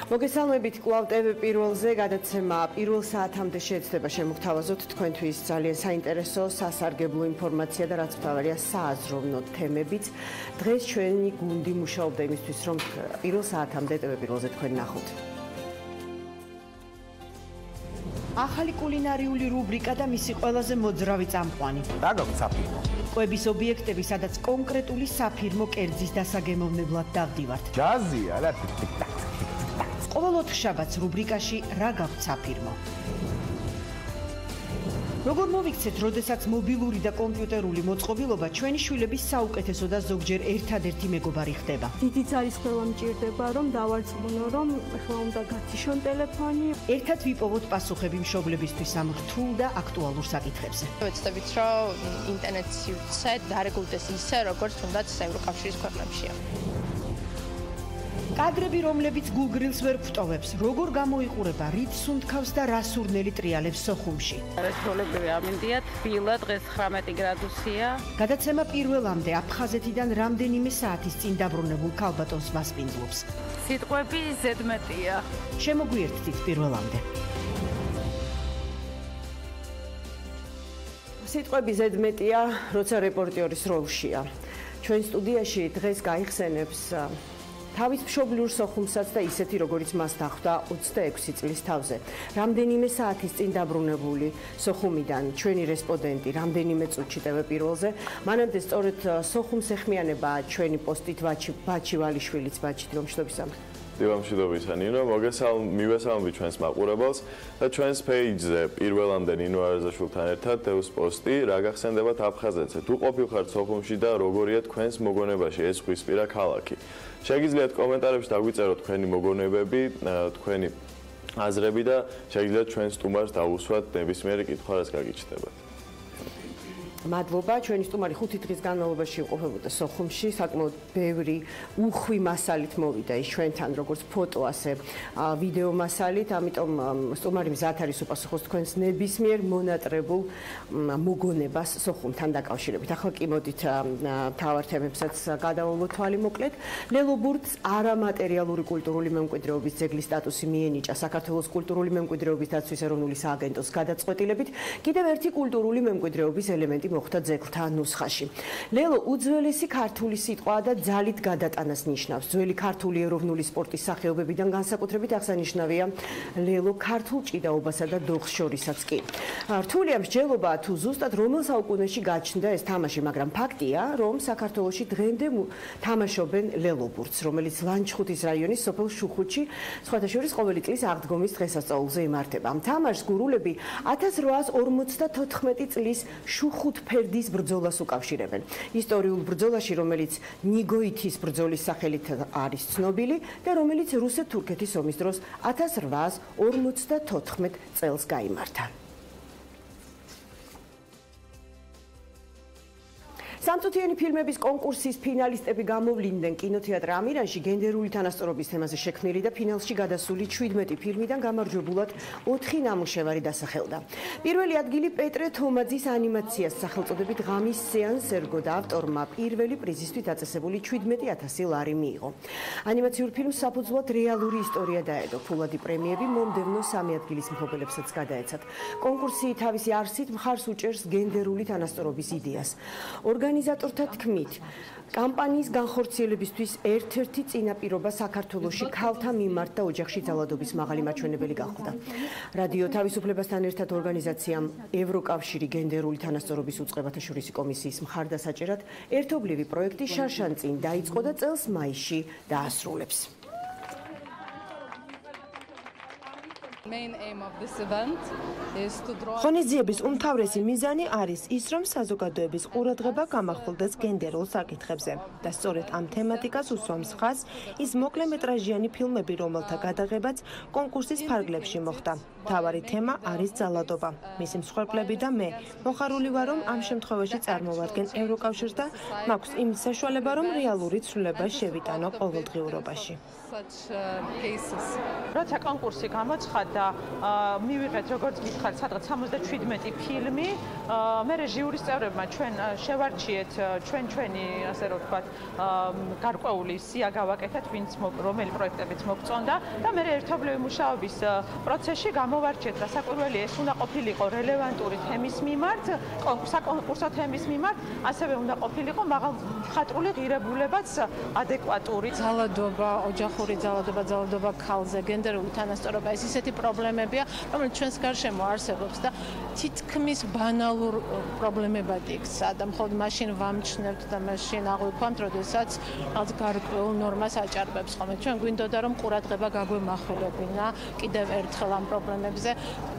მოგესალმებით კვლავ TV პირველზე გადაცემა პირველ საათამდე შეეცდება შემოგთავაზოთ თქვენთვის ძალიან საინტერესო სასარგებლო ინფორმაცია და რაც მთავარია სააზროვნო თემებიც. დღეს ჩვენი გუნდი მუშაობდა იმისთვის, რომ პირველ საათამდე TV პირველზე თქვენ ნახოთ. ახალი კულინარიული რუბრიკა და მისი ყველაზე მოძრავი წამყვანი. რა გაქვს საფირმო? კვების ობიექტები, სადაც კონკრეტული საფირმო კერძის დასაგემოვნებლად დავდივართ. ჯაზია რა ტიკ-ტაკ. ყოველ ოთხშაბათს რუბრიკაში რა გაქვთ საფირმო. როგორ მოვიქცეთ, როდესაც მობილური და კომპიუტერული მოწყობილობა ჩვენი შვილების საუკეთესო და ზოგჯერ ერთადერთი მეგობარი ხდება. დიდი ძალისხმევა მჭირდება, რომ დავარწმუნო, რომ ახლა უნდა გათიშონ ტელეფონი. ერთად ვიპოვოთ პასუხები მშობლებისთვის ამ რთულ და აქტუალურ საკითხებზე. ვეცდებით, რომ ინტერნეტის სივრცე დარეგულდეს ისე, როგორც თუნდაც ევროკავშირის ქვეყნებშია. კადრები, რომლებიც გულგრილს ვერ გვტოვებს, როგორ გამოიყურება, რით სუნთქავს და რა სურნელი ტრიალებს სოხუმში. რესპუბლიკური ამინდია, თბილა, დღეს 19 გრადუსია. გადაცემა პირველამდე აფხაზეთიდან რამდენიმე საათის წინ დაბრუნებულ ქალბატონს მასპინძლობს. სიტყვები ზედმეტია. შემოგვიერთდით პირველამდე. სიტყვები ზედმეტია, როცა რეპორტიორის როლშია. ჩვენ სტუდიაში დღეს გაიხსენებს თავის მშობლიურ სოხუმსაც და ისეთი, როგორიც მას დახვდა 26 წლის თავზე. რამდენიმე საათის წინ დაბრუნებული სოხუმიდან ჩვენი რესპონდენტი რამდენიმე წუთში TV პირველზე. მანამდე სწორედ სოხუმს ეხმიანება ჩვენი პოსტით ბაჩივალიშვილიც ბაჩით რომშტობისა. დილამშვიდობისა ნინო, მივესალმებით ჩვენს მაყურებელს და ჩვენს პეიჯზე პირველამდე ნინო არზაშვილთან ერთად დევს პოსტი რა გახსენდებათ აფხაზეთზე. თუ ყოფილხართ სოხუმში და როგორია თქვენს მოგონებაში ეს ზღვისპირა ქალაქი. შეგიძლიათ კომენტარებში დაგვიწეროთ თქვენი მოგონებები, თქვენი აზრები და შეგიძლიათ ჩვენ სტუმარს დაუსვათ ნებისმიერი კითხვა, რაც გაგიჩნდებათ. მადლობა, ჩვენი სტუმარი 5 დღის განმავლობაში იმყოფებოდა სოხუმში, საკმაოდ ბევრი უხვი მასალით მოვიდა ის ჩვენთან, როგორც ფოტო, ასე ვიდეო მასალით, ამიტომ სტუმარი მზად არის უპასუხოს თქვენს ნებისმიერ მონატრებულ მოგონებას სოხუმთან დაკავშირებით. ახლა კი მოდით მთავარ თემებსაც გადავავლოთ თვალი მოკლედ. ლელობურთს არამატერიალური კულტურული მემკვიდრეობის ძეგლის სტატუსი მიენიჭა საქართველოს კულტურული მემკვიდრეობის დაცვის ეროვნული სააგენტოს გადაწყვეტილებით. კიდევ ერთი კულტურული მემკვიდრეობის ელემენტი მოხდა ძეგლთან ნუსხაში. ლელო უძველესი ქართული სიტყვაა და ძალით გადატანას ნიშნავს. ძველი ქართული ეროვნული სპორტის სახეობებიდან განსაკუთრებით აღსანიშნავია ლელო ქართულ ჭიდაობასა და დოხს შორისაც კი. რთულია მსჯელობა თუ ზუსტად რომელ საუკუნეში გაჩნდა ეს თამაში, მაგრამ ფაქტია, რომ საქართველოში დღემდე თამაშობენ ლელობურთს, რომელიც ლანჩხუთის რაიონის სოფელ შუხუთში სხვათა შორის ყოველი წლის აღდგომის დღესასწაულზე იმართება. ამ თამაშს გურულები 1854 წლის შუხუთ ფერდის ბრძოლას უკავშირებენ. ისტორიულ ბრძოლაში, რომელიც ნიგოითის ბრძოლის სახელით არის ცნობილი და რომელიც რუსეთ-თურქეთის ომის დროს 1854 წელს გაიმართა. სამწუთიანი ფილმების კონკურსის ფინალისტები გამოვლინდნენ კინოთეატრ ამირანში გენდერული თანასწორობის თემაზე შექმნილი და ფინალში გადასული 17 ფილმიდან გამარჯვებულად 4 ნამუშევარი დასახელდა. პირველი ადგილი პეტრე თომაძის ანიმაციას სახელწოდებით ღამის სეანს ერგო და ავტორმა პირველი პრიზისთვის დაწესებული 17,000 ლარი მიიღო. ანიმაციურ ფილმს საფუძვლად რეალური ისტორია დაედო. ფულადი პრემიები მომდევნო 3 ადგილის მფლობელებსაც გადაეცათ. კონკურსი თავისი არსით მხარს უჭერს გენდერული თანასწორობის იდეას. ორგანიზატორთა თქმით, კამპანიის განხორციელებისთვის ერთ-ერთი წინაპირობა საქართველოში ქალთა მიმართ და ოჯახში ძალადობის მაღალი მაჩვენებელი გახდა. რადიო თავისუფლებასთან ერთად ორგანიზაციამ ევროკავშირი გენდერული თანასწორობის უწყებათა შორისი კომისიის მხარდასაჭერად ერთობლივი პროექტი შარშანწინ დაიწყო და წელს მაისში დაასრულებს. ღონისძიების უმთავრესი მიზანი არის ის, რომ საზოგადოების ყურადღება გამახვილდეს გენდერულ საკითხებზე და სწორედ ამ თემატიკას უსვამს ხაზს ის მოკლემეტრაჟიანი ფილმები, რომელთა გადაღებაც კონკურსის ფარგლებში მოხდა. მთავარი თემა არის ძალადობა. მისი მსხვერპლები და მე მოხარული ვარ, რომ ამ შემთხვევაში წარმოვადგენ ევროკავშირს და მაქვს იმის საშუალება, რომ რეალური ცვლილება შევიტანო ყოველდღიურობაში. როცა კონკურსი გამოცხადდა, მივიღეთ როგორც გითხარით, სადღაც 77 ფილმი. მე ჟიურის წევრებმა ჩვენ შევარჩიეთ ჩვენი, ასე რომ ვთქვათ, გარკვეული სია გავაკეთეთ, ვინც რომელი პროექტებიც მოგწონდა და მე ერთობლივი მუშაობის პროცესში გამოვარჩიეთ, რა საკვირველი ეს უნდა ყოფილიყო რელევანტური თემის მიმართ, საკონკურსო თემის მიმართ, ასევე უნდა ყოფილიყო მხატვრული ღირებულებაც ადეკვატური. ძალადობა, ოჯახური ძალადობა ქალზე, გენდერული თანასწორობა, ეს ისეთი პრობლემებია, რომელიც ჩვენს გარშემო არსებობს და თითქმის ბანალურ პრობლემებად იქცა და მხოლოდ მაშინ ვამჩნევთ და მაშინ აღვიქვამთ, როდესაც რაღაც გარკვეულ ნორმას აჭარბებს ხოლმე. ჩვენ გვინდოდა რომ ყურადღება გაგვემახვილებინა კიდევ ერთხელ ამ პრობლემებზე.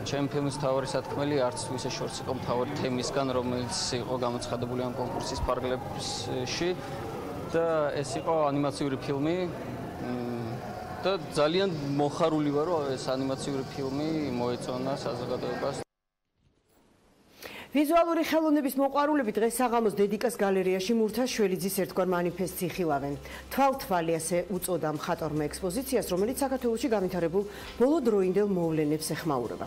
ჩემი ფილმის მთავარი სათქმელი არც ვისე შორს იყო მთავარი თემისგან, რომელიც იყო გამოცხადებული ამ კონკურსის ფარგლებში და ეს იყო ანიმაციური ფილმი და ძალიან მოხარული ვარ, რომ ეს ანიმაციური ფილმი მოეწონა საზოგადოებას. ვიზუალური ხელოვნების მოყვარულები დღეს საღამოს დედიკას გალერეაში მურთაშველიძის ერთგვარ მანიფესტს იხილავენ. თვალთვალი ასე უწოდა მხატვარმა ექსპოზიციას, რომელიც საქართველოში განვითარებულ ბოლოდროინდელ მოვლენებს ეხმაურება.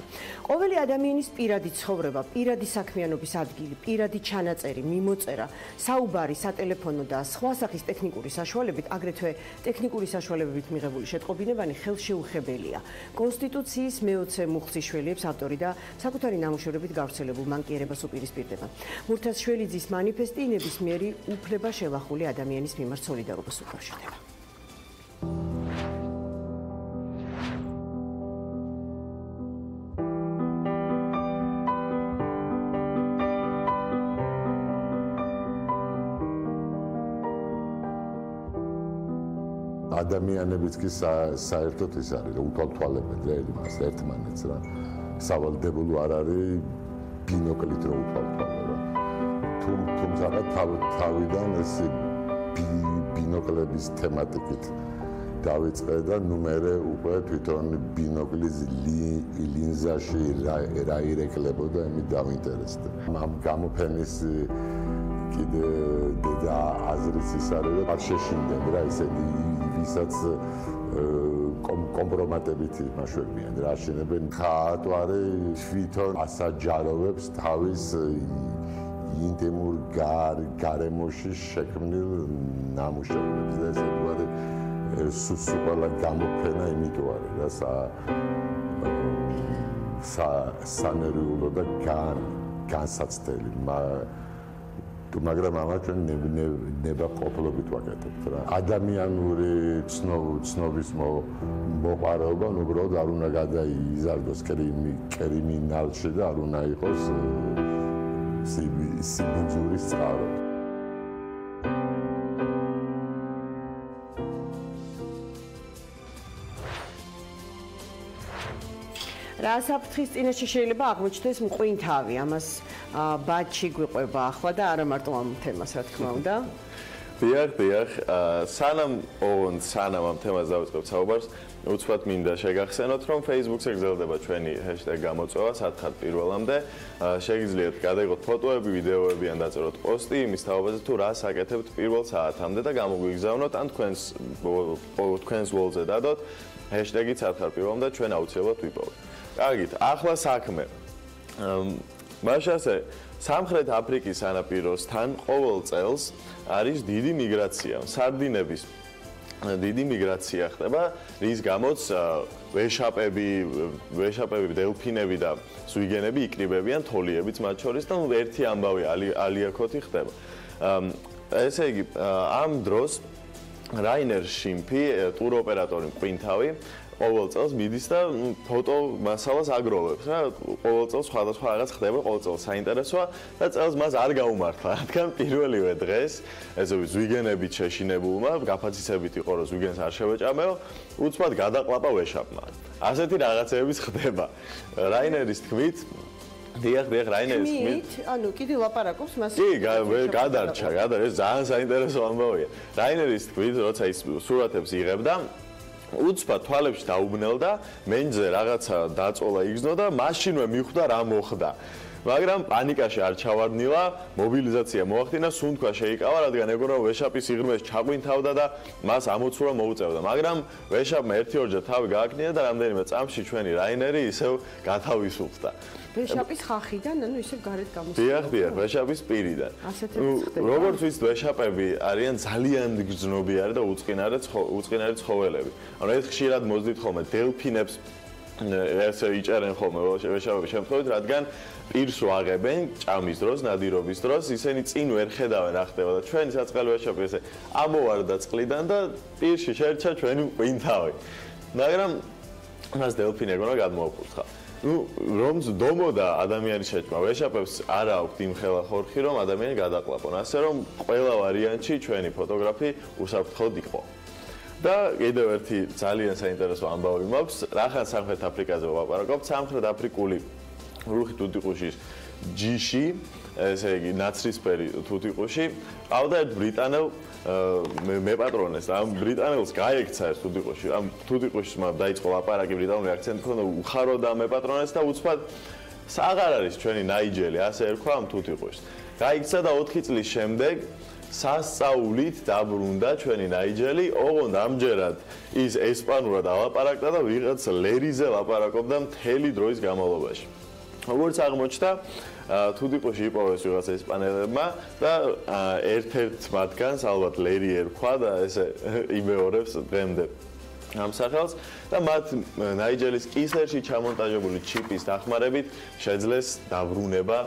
ყოველი ადამიანის პირადი ცხოვრება, პირადი საქმიანობის ადგილი, პირადი ჩანაწერი, მიმოწერა, საუბარი, სატელეფონო და სხვა სახის ტექნიკური საშუალებით, აგრეთვე ტექნიკური საშუალებებით მიღებული შეტყობინებანი ხელშეუხებელია. კონსტიტუციის მე-20 მუხლის შველიებს ავტორი და საკუთარი ნამუშევრებით გავრცელებულ მანკიერებას უპირისპირდება. მურთაშველიძის მანიფესტი ნებისმიერი უფლება შელახული ადამიანის მიმართ სოლიდარობას უკავშირდება. ადამიანებიც კი საერთოდ ის არის, რომ უთვალთვალებენ იმას ერთმანეთს რა. სავალდებულო არ არის ბინოკლით რო უთვალთვალე. თუმცა თავიდან ეს ბინოკლების თემატიკით დავიწყე და ნუმერე უკვე თვითონ ბინოკლის ლინზაში რა ირეკლებოდა, იმით დავინტერესდა. ამ გამოფენის კიდე და აზრიც ის არის, რომ არ შეშინდნენ რა ისეთი ვისაც კომპრომატებით იმაშვებიან რა აშენებენ ხატვარი თვითონ ასაჯაროვებს თავის ინტიმურ გარემოში შექმნილ ნამუშევრებს და ესე ვთქვათ სუსუყალა გამოფენა იმიტომ არის რა სანერვიულო და განსაცდელი მაგრამ ამას ჩვენ ნებაყოფლობით ვაკეთებთ რა. ადამიანური ცნობის მოყვარეობა უბრალოდ არ უნდა გადაიზარდოს კრიმინალში და არ უნდა იყოს სიბინძურის წყარო. რა საფრთხის წინაშე შეიძლება აღმოჩნდეს მყვინთავი, ამას ბაჩი გვიყვება ახლა და არა მარტო ამ თემას, რა თქმა უნდა. დიახ, სანამ ამ თემას დავიწყებ საუბარს, უცბად მინდა შეგახსენოთ, რომ Facebook-ზე გრძელდება ჩვენი #გამოწვევა, სათხარ პირველამდე. შეგიძლიათ გადაიღოთ ფოტოები, ვიდეოები ან დაწეროთ პოსტი იმის თაობაზე თუ რას აკეთებთ პირველ საათამდე და გამოგვიგზავნოთ ან თქვენს ვოლზე დადოთ #-ით სათხარ პირველამდე და ჩვენ აუცილებლად ვიპოვოთ. კარგით, ახლა საქმე. მაშასე სამხრეთ აფრიკის სანაპიროსთან ყოველ წელს არის დიდი მიგრაცია, სარდინების დიდი მიგრაცია ხდება, რის გამოც ვეშაპები, დელფინები და ზვიგენები იკრიბებიან, თოლიებიც მათ შორის და ერთი ამბავი ალიაქოთი ხდება. ესე იგი, ამ დროს რაინერ შიმფი, ტუროპერატორი მყინთავი ყოველ წელს მიდის და ფოტო მასალას აგროვებს რა. ყოველ წელს სხვადასხვა რაღაც ხდება, ყოველ წელს საინტერესოა და წელს მას არ გაუმართლა, რადგან პირველივე დღეს ესე ზვიგენებით შეშინებულმა, გაფაცისებით იყო რომ ზვიგენს არ შევეჭამეო, უცბად გადაყლაპა ვეშაპმა. ასეთი რაღაცეების ხდება. რაინერის თქმით დიახ, რაინერის თქმით. ანუ კიდე ლაპარაკობს მას. კი, გადარჩა, ეს ძალიან საინტერესო ამბავია. რაინერის თქმით, როცა ის სურათებს იღებდა უცბად თვალებში დაუბნელდა, მენჯზე რაღაცა დაწოლა იგრძნო და მაშინვე მიხვდა რა მოხდა. მაგრამ პანიკაში არ ჩავარდნილა, მობილიზაცია მოახდინა, სუნთქვა შეიკავა, რადგან ეგონა ვეშაპის სიღრმეში ჩაყვინთავდა და მას ამოცურა მოუწევდა. მაგრამ ვეშაპმა ერთი-ორჯერ თავი გააკნია და რამდენიმე წამში ჩვენი რაინერი ისევ გათავისუფლდა. ვეშაპის ხახიდან, ანუ ისევ გარეთ გამოსულა. დიახ, ვეშაპის პირიდან. როგორც ვიცით, ვეშაპები არიან ძალიან გრძნობიარე და უწყინარი ცხოველები. ანუ ეს ხშირად მოძდით ხოლმე დელფინებს ესე იჭერენ ხოლმე ვეშაპების შემთხვევით, რადგან პირს ვაღებენ ჭამის დროს, ნადირობის დროს, ისინი წინ ვერ ხედავენ რა ხდება და ჩვენი საწყალი ვეშაპი ესე ამოვარდა წყლიდან და პირში შერჩა ჩვენი ყვინთავი. მაგრამ მას დელფინი ეგონა გადმოაკურთხა. რომ დომოდა ადამიანის შეჭმა, ვეშაპებს არ აქვთ იმ ხელა ხორხი, რომ ადამიანი გადაყლაპონ. ასე რომ ყველა ვარიანტში ჩვენი ფოტოგრაფი უსაფრთხოდ იყო. და კიდევ ერთი ძალიან საინტერესო ამბავი მაქვს, რახან სამხრეთ აფრიკაზე ვაპარაკობთ, სამხრეთ აფრიკული რუხი თუთიყუშის ჯიში, ესე იგი ნაცრისფერი თუთიყუში, ყავდა ერთ ბრიტანელ მეპატრონეს, ამ ბრიტანელს გაექცა ეს თუთიყუში, ამ თუთიყუშის დაიწყო ლაპარაკი ბრიტანული აქცენტით, ხონდა უხაროდა მეპატრონეს და უცბად აღარ არის ჩვენი ნაიჯელი, ასე ერქვა ამ თუთიყუშს. გაიქცა და 4 წლის შემდეგ სასწაულით დაბრუნდა ჩვენი ნაიჯელი, ოღონდ ამჯერად ის ესპანურად ალაპარაკდა და ვიღაც ლერიზე ლაპარაკობდა მთელი დროის განმავლობაში. როგორც აღმოჩნდა, თუთიყუში იპოვეს ვიღაც ესპანელებმა და ერთ-ერთ მათგანს ალბათ ლერი ერქვა და ესე იმეორებს დღემდე ამ სახელს და მათ ნაიჯელის კისერში ჩამონტაჟებული ჩიპის დახმარებით შეძლეს დაბრუნება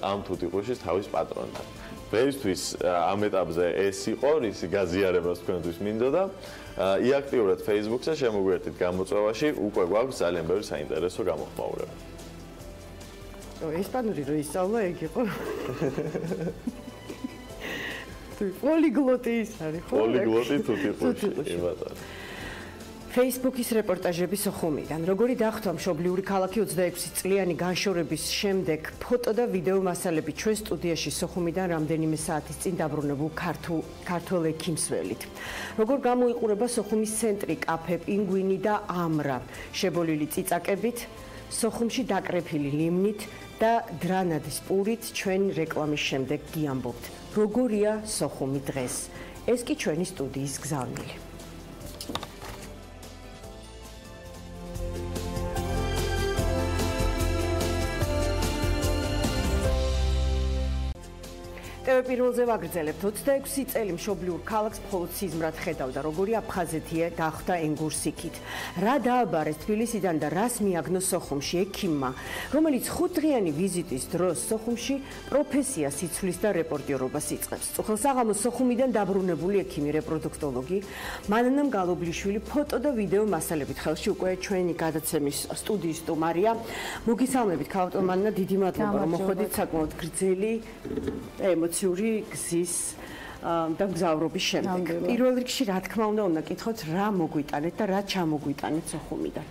ამ თუთიყუშის თავის პატრონთან. დღეისთვის ამ ეტაპზე ეს იყო, რის გაზიარებას თქვენთვის მინდოდა. იაქტიურეთ Facebook-ზე, შემოგვიერთით გამოწვევაში, უკვე გვაქვს ძალიან ბევრი საინტერესო გამოხმაურება. ესპანური რო ისწავლა, ეგ იყო. პოლიგლოტი ის არის, ხო? პოლიგლოტი თუთიყუში, ბატონო. Facebook-ის რეპორტაჟების ხუმიდან. Როგორი დახვდა მშობლიური ქალაქი 26 წლიანი განშორების შემდეგ ფოტო და ვიდეო მასალები ჩვენ სტუდიაში სოხუმიდან რამდენიმე საათის წინ დაბრუნებულ ქართულ ექიმსველით. Როგორ გამოიყურება სოხუმის ცენტრი, კაფე, პინგვინი და ამრა, შებოლილი წიწაკებით, სოხუმში დაკრეფილი ლიმნით და დრანადის პურით ჩვენი რეკლამის შემდეგ გიამბობთ. როგორია სოხუმი დღეს? ეს კი ჩვენი სტუდიის გზავნილი. პირველზე ვაგრძელებთ 26 წელი მშობლიურ ქალაქს მხოლოდ სიზმრად ხედავდა, როგორი აფხაზეთია დახვდა ენგურსიქით. რა დააბარეს თბილისიდან და რას მიაგნო სოხუმში ექიმმა, რომელიც 5 დღიანი ვიზიტის დროს სოხუმში პროფესია სიცვლის და რეპორტიორობას იწყებს. წუხელსაღამოს სოხუმიდან დაბრუნებული ექიმი რეპროდუქტოლოგი მანანა მგალობლიშვილი ფოტო და ვიდეო მასალებით ხელში უკვე ჩვენი გადაცემის სტუდიის სტუმარია. მოგესალმებით ქალბატონ მანანა, დიდი მადლობა რომ მოხვედით საკმაოდ გრძელი ემოციური გზის და მგზავრობის შემდეგ. პირველ რიგში რა თქმა უნდა კითხოთ რა მოგვიტანეთ და რა ჩამოგვიტანეთ სოხუმიდან.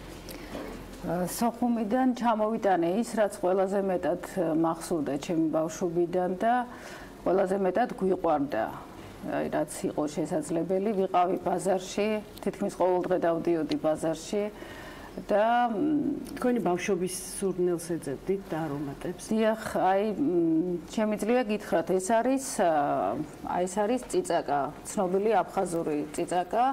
სოხუმიდან ჩამოვიტანე ის, რაც ყველაზე მეტად მახსოვდა ჩემი ბავშვობიდან და ყველაზე მეტად გვიყვარდა. რაც იყო შესაძლებელი, ვიყავი ბაზარში, თითქმის ყოველ დღე დავდიოდი ბაზარში. და თქვენი ბავშვობის სურნელს ეძებდით და არომატებს. დიახ, შემიძლია გითხრათ, ეს არის წიწაკა, ცნობილი აფხაზური წიწაკა.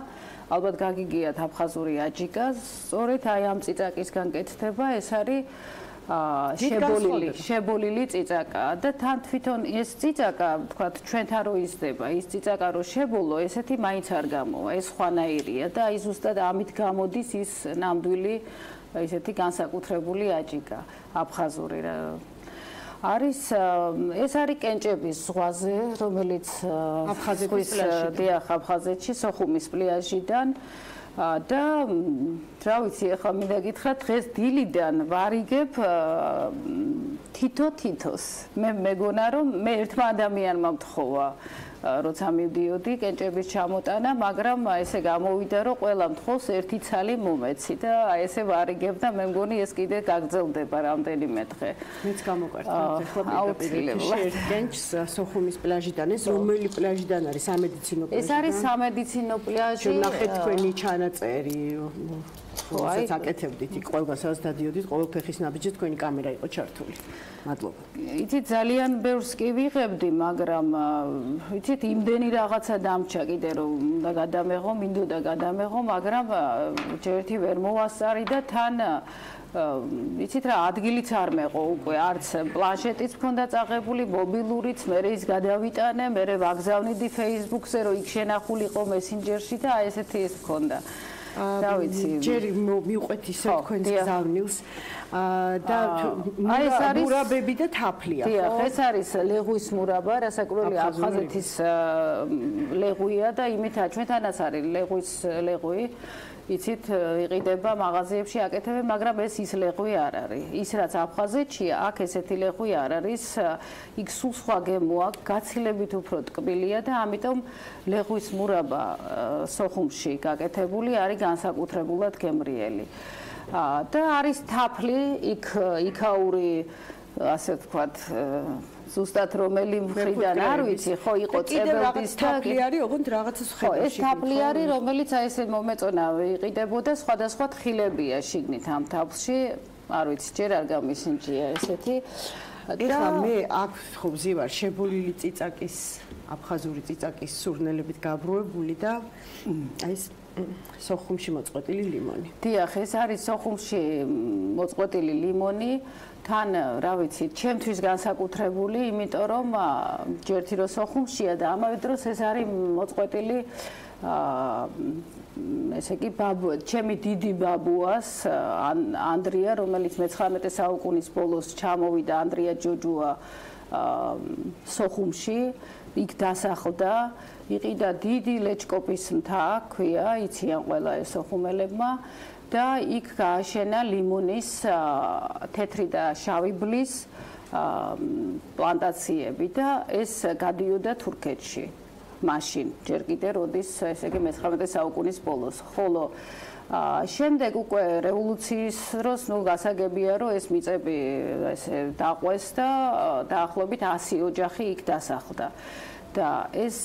ალბათ გაგიგიათ აფხაზური აჯიკა. სწორედ ამ წიწაკისგან კეთდება, ეს არის შებოლილი წიწაკა და თან თვითონ ეს წიწაკა, თქვათ, ჩვენთან რო იზრდება, ის წიწაკა რო შებოლო, ესეთი მაინც არ გამოვა, ეს ხვანაირია და აი ზუსტად ამით გამოდის ის ნამდვილი ესეთი განსაკუთრებული აჯიკა აფხაზური. ეს არის კენჭების ზღვაზე, რომელიც აფხაზეთში, სოხუმის პლიაჟიდან და რა ვიცი, ახლა მინდა გითხრათ, დღეს დილიდან ვარიგებ თითოს. მე მეგონა რომ მე ერთმა ადამიანმა მთხოვა როცა მივდიოდი კენჭების ჩამოტანა, მაგრამ ესე გამოვიდა რომ ყველა მთხოვს ერთი ცალი მომეცი და ესე ვარიგებ და მე მგონი ეს კიდე გაგრძელდება რამდენიმე დღე. მეც გამოკვერთა ახლა პირდაპირ კენჭს სოხუმის პლაჟიდან. ეს რომელი პლაჟიდან არის? სამედიცინო პლაჟი? ეს არის სამედიცინო პლაჟი. ნახეთ თქვენი ჩანაწერი. როდესაც აკეთებდით იქ ყველგან სადაც დადიოდით, ყოველ ფეხის ნაბიჯზე თქვენი კამერა იყო ჩართული. მადლობა. იცით ძალიან ბევრს კი ვიღებდი, მაგრამ იცით იმდენი რაღაცა დამჭა კიდე რომ უნდა გადამეღო, მინდოდა გადამეღო, მაგრამ ჯერერთი ვერ მოვასწარი და თან იცით რა ადგილიც არ მეყო უკვე არც პლანშეტიც მქონდა წაღებული, მობილურიც, მე ის გადავიტანე, მე ვაგზავნიდი Facebook-ზე, რომ იქ შენახულიყო მესენჯერში და აი ესეთი ის მქონდა. დავიცი. ჯერ მივყვეთ ისე თქვენს გზავნილს და აი ეს არის მურაბები და თაფლია, ხო? დიახ, ეს არის ლეღვის მურაბა, რასაკვირველია აფხაზეთის ლეღვია და იმითაა ჩვენთანაც არის ლეღვი. იცით, იყიდება მაღაზიებში აკეთებენ, მაგრამ ეს ის ლეღვი არ არის. ის რაც აფხაზეთშია, აქ ესეთი ლეღვი არ არის. იქ სულ სხვა გემო აქვს, გაცილებით უფრო ტკბილია და ამიტომ ლეღვის მურაბა სოხუმში გაკეთებული არის განსაკუთრებულად გემრიელი. და არის თაფლი, იქაური, ასე ვთქვათ, ზუსტად რომელი მხრიდან არ ვიცი, ხო იყო წებელდის თაფლი არის, ოღონდ რაღაცა ხედავ. ეს თაფლი არის, რომელიც აი ესე მომეწონა იყიდებოდა, სხვადასხვა თხილებია შიგნით ამ თაფლში, არ ვიცი, ჯერ არ გამისინჯია ესეთი. ეხლა მე აქ ხო ვზივარ შებოლილი წიწაკის, აფხაზური წიწაკის სურნელებით გაბრუებული და აი ეს სოხუმში მოწყვეტილი ლიმონი. დიახ, ეს არის სოხუმში მოწყვეტილი ლიმონი. თან, რა ვიცი, ჩემთვის განსაკუთრებული, იმიტომ რომ ჯერთი რო სოხუმშია და ამავე დროს ეს არის მოწყვეტილი ესე იგი ჩემი დიდი ბაბუას ანდრია, რომელიც მე-19 საუკუნის ბოლოს ჩამოვიდა, ანდრია ჯოჯუა სოხუმში, იქ დასახლდა, იყიდა დიდი ლეჩკოპის მთა, ქვია, იციან ყველა ეს სოხუმელებმა. და იქ გააშენა ლიმონის თეთრი და შავი ბლის პლანტაციები და ეს გადიოდა თურქეთში მაშინ ჯერ კიდე როდის ესე იგი მე-19 საუკუნის ბოლოს ხოლო შემდეგ უკვე რევოლუციის დროს ნუ გასაგებია რომ ეს მიწები ესე დაყვეს და დაახლოებით 100 ოჯახი იქ დასახლდა და ეს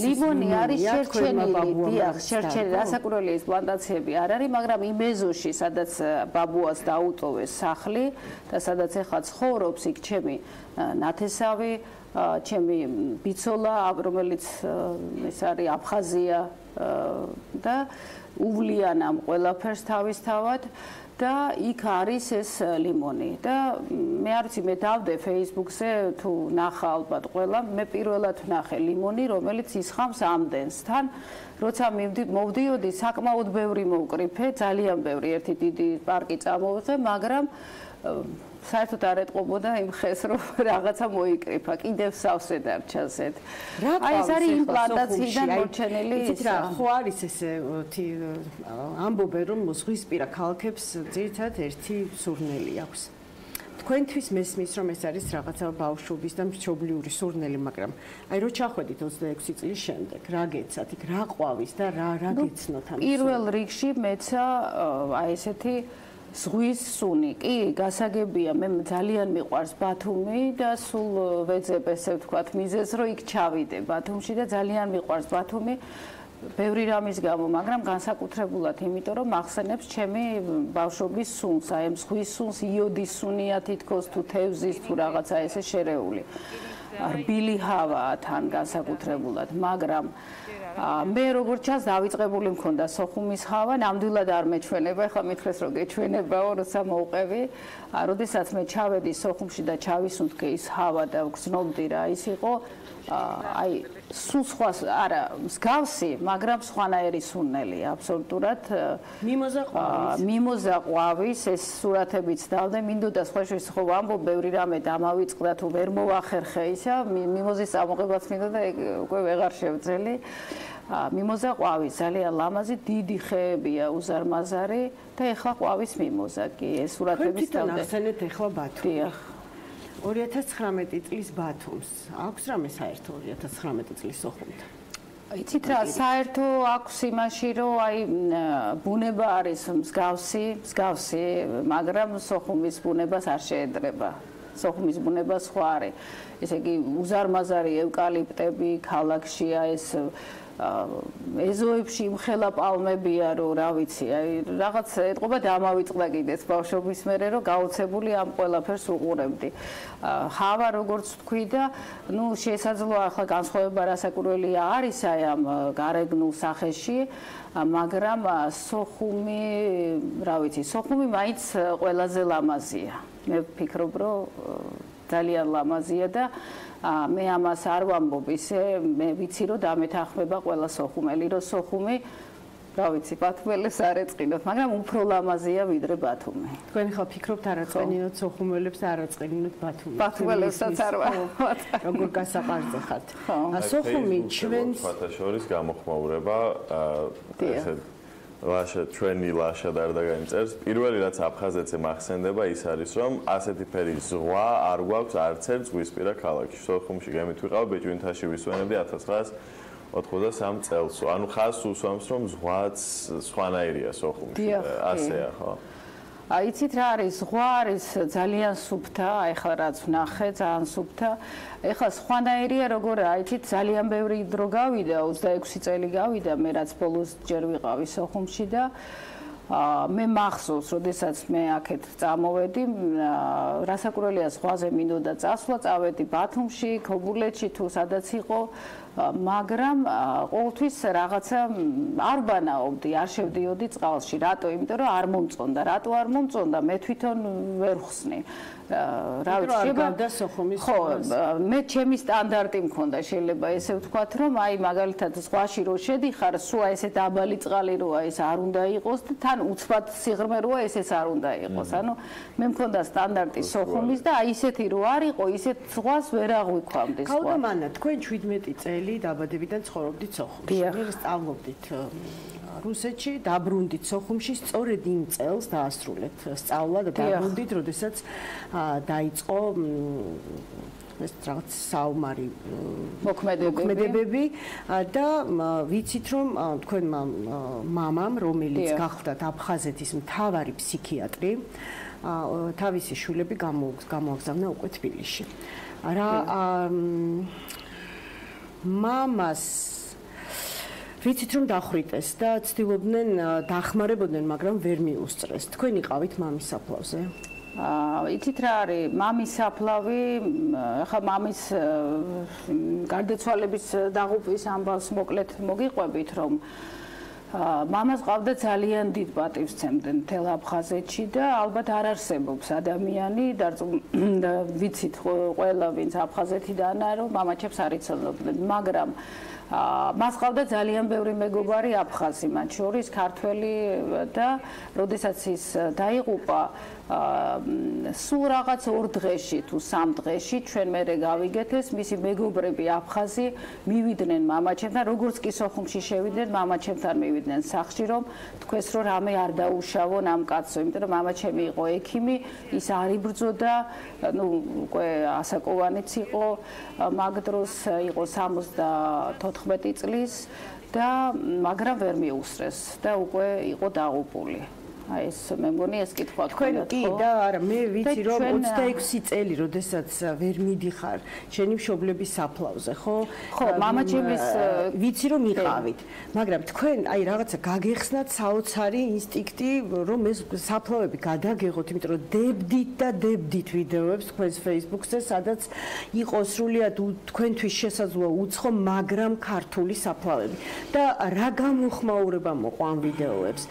ლიმონი არის შერჩენილი, დიახ, შერჩენილი, რასაკვირველია ეს პლანტაციები არ არის, მაგრამ იმ ეზოში, სადაც ბაბუას დაუტოვეს სახლი და სადაც ეხლა ცხოვრობს იქ ჩემი ნათესავი, ჩემი ბიცოლა, რომელიც ეს არის აფხაზია და უვლიან ამ ყველაფერს თავისთავად და იქ არის ეს ლიმონი და მე არ ვიცი მე დავდე Facebook-ზე თუ ნახა ალბათ ყველა მე პირველად ვნახე ლიმონი რომელიც ისხამს ამდენს თან როცა მოვდიოდი საკმაოდ ბევრი მოვკრიფე ძალიან ბევრი ერთი დიდი პარკი წამოვიღე მაგრამ საერთოდ არ ეტყობოდა იმ ხეს რომ რაღაცა მოიკრიფა კიდევ სავსე დარჩა ზედ აი ეს არის იმ პლანტაციიდან მოჩენილი იცით რა ხო არის ესე ამბობენ რომ ზღვისპირა ქალაქებს ძირითადად ერთი სურნელი აქვს თქვენთვის მესმის რომ ეს არის რაღაცა ბავშვობის და მშობლიური სურნელი მაგრამ აი რო ჩახვედით 26 წლის შემდეგ რა გეცათ იქ რა ყვავის და რა გეცნოთ ამ პირველ რიგში მეცა აი ესეთი ზღვის სუნი კი გასაგებია მე ძალიან მიყვარს ბათუმი და სულ ვეძებ ესე ვთქვათ მიზეზს რომ იქ ჩავიდე ბათუმში და ძალიან მიყვარს ბათუმი ბევრი რამის გამო მაგრამ განსაკუთრებულად იმიტომ რომ მახსენებს ჩემი ბავშვობის სუნს აი ამ ზღვის სუნს იოდის სუნია თითქოს თუ თევზის თუ რაღაცა ესე შერეული რბილი ჰავაა თან განსაკუთრებულად მაგრამ მე როგორც ჩანს დავიწყებული მქონდა სოხუმის ჰავა ნამდვილად არ მეჩვენება ეხლა მithres რომ გეჩვენებაო როცა მოვყევი როდესაც მე ჩავედი სოხუმში და ჩავისუნთქე ის ჰავა და ვგრძნობდი რა ის იყო აი სულ სხვა არა მსგავსი მაგრამ სხვანაირი სუნელი აბსოლუტურად მიმოზა ყვავის ეს სურათებიც დავდე მინდოდა სხვა შორის ხო ვამბობ ბევრი რამე დამავიწყდა თუ ვერ მოვახერხე ისა მიმოზის წამოღებაც მინდოდა უკვე ვეღარ შევძელი მიმოზა ყვავის ძალიან ლამაზი დიდი ხეებია უზარმაზარი და ეხლა ყვავის მიმოზა კი ეს სურათებიც დავდე ახსენეთ ეხლა ბათუმი 2019 წლის ბათუმს აქვს რამე საერთო 2019 წლის სოხუმთან იცით რა საერთო აქვს იმაში რომ აი ბუნება არის მსგავსი მაგრამ სოხუმის ბუნებას არ შეედრება სოხუმის ბუნება სხვა არის ესე იგი უზარმაზარი ევკალიპტები ქალაქშია ეს ეზოებში იმხელა პალმებია რომ რა ვიცი აი რაღაც ეთყობა დამავიწყდა კიდეც ბავშვობის მერე რომ გაოცებული ამ ყველაფერს უყურებდი ჰავა როგორც თქვი და ნუ შესაძლოა ახლა განსხვავება რასაკურველია არის აი ამ გარეგნულ სახეში მაგრამ სოხუმი რა ვიცი სოხუმი მაინც ყველაზე ლამაზია მე ვფიქრობ რომ ძალიან ლამაზია და მე ამას არ ვამბობ ისე მე ვიცი რომ დამეთანხმება ყველა სოხუმელი რომ სოხუმი რა ვიცი ბათუმელებს არ ეწყინოთ მაგრამ უფრო ლამაზია ვიდრე ბათუმი თქვენ ხა ფიქრობთ არ აწყენინოთ სოხუმელებს არ აწყენინოთ ბათუმი ბათუმელებსაც არ ვამბობ როგორ გასაყარზე ხართ სოხუმი ჩვენს ფათაშორის გამოხმაურება ესე ლაშა ჩვენი ლაშა დარდაგაიმწერს პირველი რაც აფხაზეთზე მახსენდება ის არის რომ ასეთი ფერი ზღვა არ გვაქვს არც ერთ ზღვისპირა ქალაქში სოხუმში გემით ვიყავ ბეჭვინთაში ვისვენებდი 1983 წელს ანუ ხაზს უსვამს რომ ზღვაც სხვანაირია სოხუმში ასეა ხო იცით რა არის ზღვა არის ძალიან სუფთა ეხლა რაც ვნახე ძალიან სუფთა ეხლა სხვანაირია როგორ იცით ძალიან ბევრი დრო გავიდა 26 წელი გავიდა მე რაც ბოლოს ჯერ ვიყავი სოხუმში და მე მახსოვს როდესაც მე აქეთ წამოვედი რასაკურველია ზღვაზე მინდოდა წასვლა წავედი ბათუმში ქობულეთში თუ სადაც იყო მაგრამ ყოველთვის რაღაცა არ ბანაობდი, არ შევდიოდი წყალში. რატო? იმიტომ რომ არ მომწონდა. რატო არ მომწონდა? მე თვითონ ვერ ხსნი. რა ვიცი, ხო, მე ჩემი სტანდარტი მქონდა, შეიძლება ესე ვთქვათ, რომ აი მაგალითად ზღვაში რო შედიხარ, სულ ესე დაბალი წყალი როა, ეს არ უნდა იყოს და თან უცბად სიღრმე როა, ესეც არ უნდა იყოს. ანუ მე მქონდა სტანდარტი სოხუმის და აი ისეთი რო არ იყო, ისეთ ზღვას ვერ აღვიქვამდი სხვა. ხალხო მანანა, თქვენ 17 წელი დაბადებიდან ცხოვრობდით სოხუმში. მე სწავლობდით რუსეთში, დაბრუნდით სოხუმში, სწორედ იმ წელს დაასრულეთ სწავლა და დაბრუნდით, როდესაც დაიწყო ეს რაღაც საომარი მოქმედებები და ვიცით რომ თქვენმა მამამ რომელიც გახლდათ აფხაზეთის მთავარი ფსიქიატრი თავისი შვილები გამოაგზავნა უკვე თბილისში. რა მამას ვიცით რომ დახრიტეს და ცდილობდნენ დახმარებოდნენ, მაგრამ ვერ მიუსწრეს. თქვენ იყავით მამის საფლავზე? იცით რა არის, მამის საფლავი, ახლა მამის გარდაცვალების დაღუპვის ამბავს მოკლედ მოგიყვებით, რომ მამას ყავდა ძალიან დიდ პატივსცემდნენ მთელ აფხაზეთში და ალბათ არ არსებობს ადამიანი და ვიცით ყველა ვინც აფხაზეთიდანაა რომ მამაჩემს არ იცოდნენ, მაგრამ მას ყავდა ძალიან ბევრი მეგობარი აფხაზი, მათ შორის ქართველი და როდესაც ის დაიღუპა სულ რაღაც 2 დღეში თუ 3 დღეში ჩვენ მერე გავიგეთ ეს მისი მეგობრები აფხაზი მივიდნენ მამაჩემთან, როგორც კი სოხუმში შევიდნენ, მამაჩემთან მივიდნენ სახლში, რომ თქვეს რომ რამე არ დაუშავონ ამ კაცო, იმიტომ რომ მამაჩემი იყო ექიმი, ის არ იბრძოდა, ნუ უკვე ასაკოვანიც იყო, მაგ დროს იყო 74 წლის და მაგრამ ვერ მიუსწრეს და უკვე იყო დაღუპული. აი ეს მე მგონი ეს კითხვა თქვენ კი და არა მე ვიცი რომ 26 წელი როდესაც ვერ მიდიხარ შენი მშობლების საფლავზე ხო ხო მამაჩემის ვიცი რომ იყავით მაგრამ თქვენ აი რაღაცა გაგეხსნათ საოცარი ინსტინქტი რომ ეს საფლავები გადაგეღოთ იმიტომ რომ დებდით ვიდეოებს თქვენს Facebook-ზე სადაც იყო სრულიად თქვენთვის შესაძლოა უცხო მაგრამ ქართული საფლავები და რა გამოხმაურება მოყვა ამ ვიდეოებს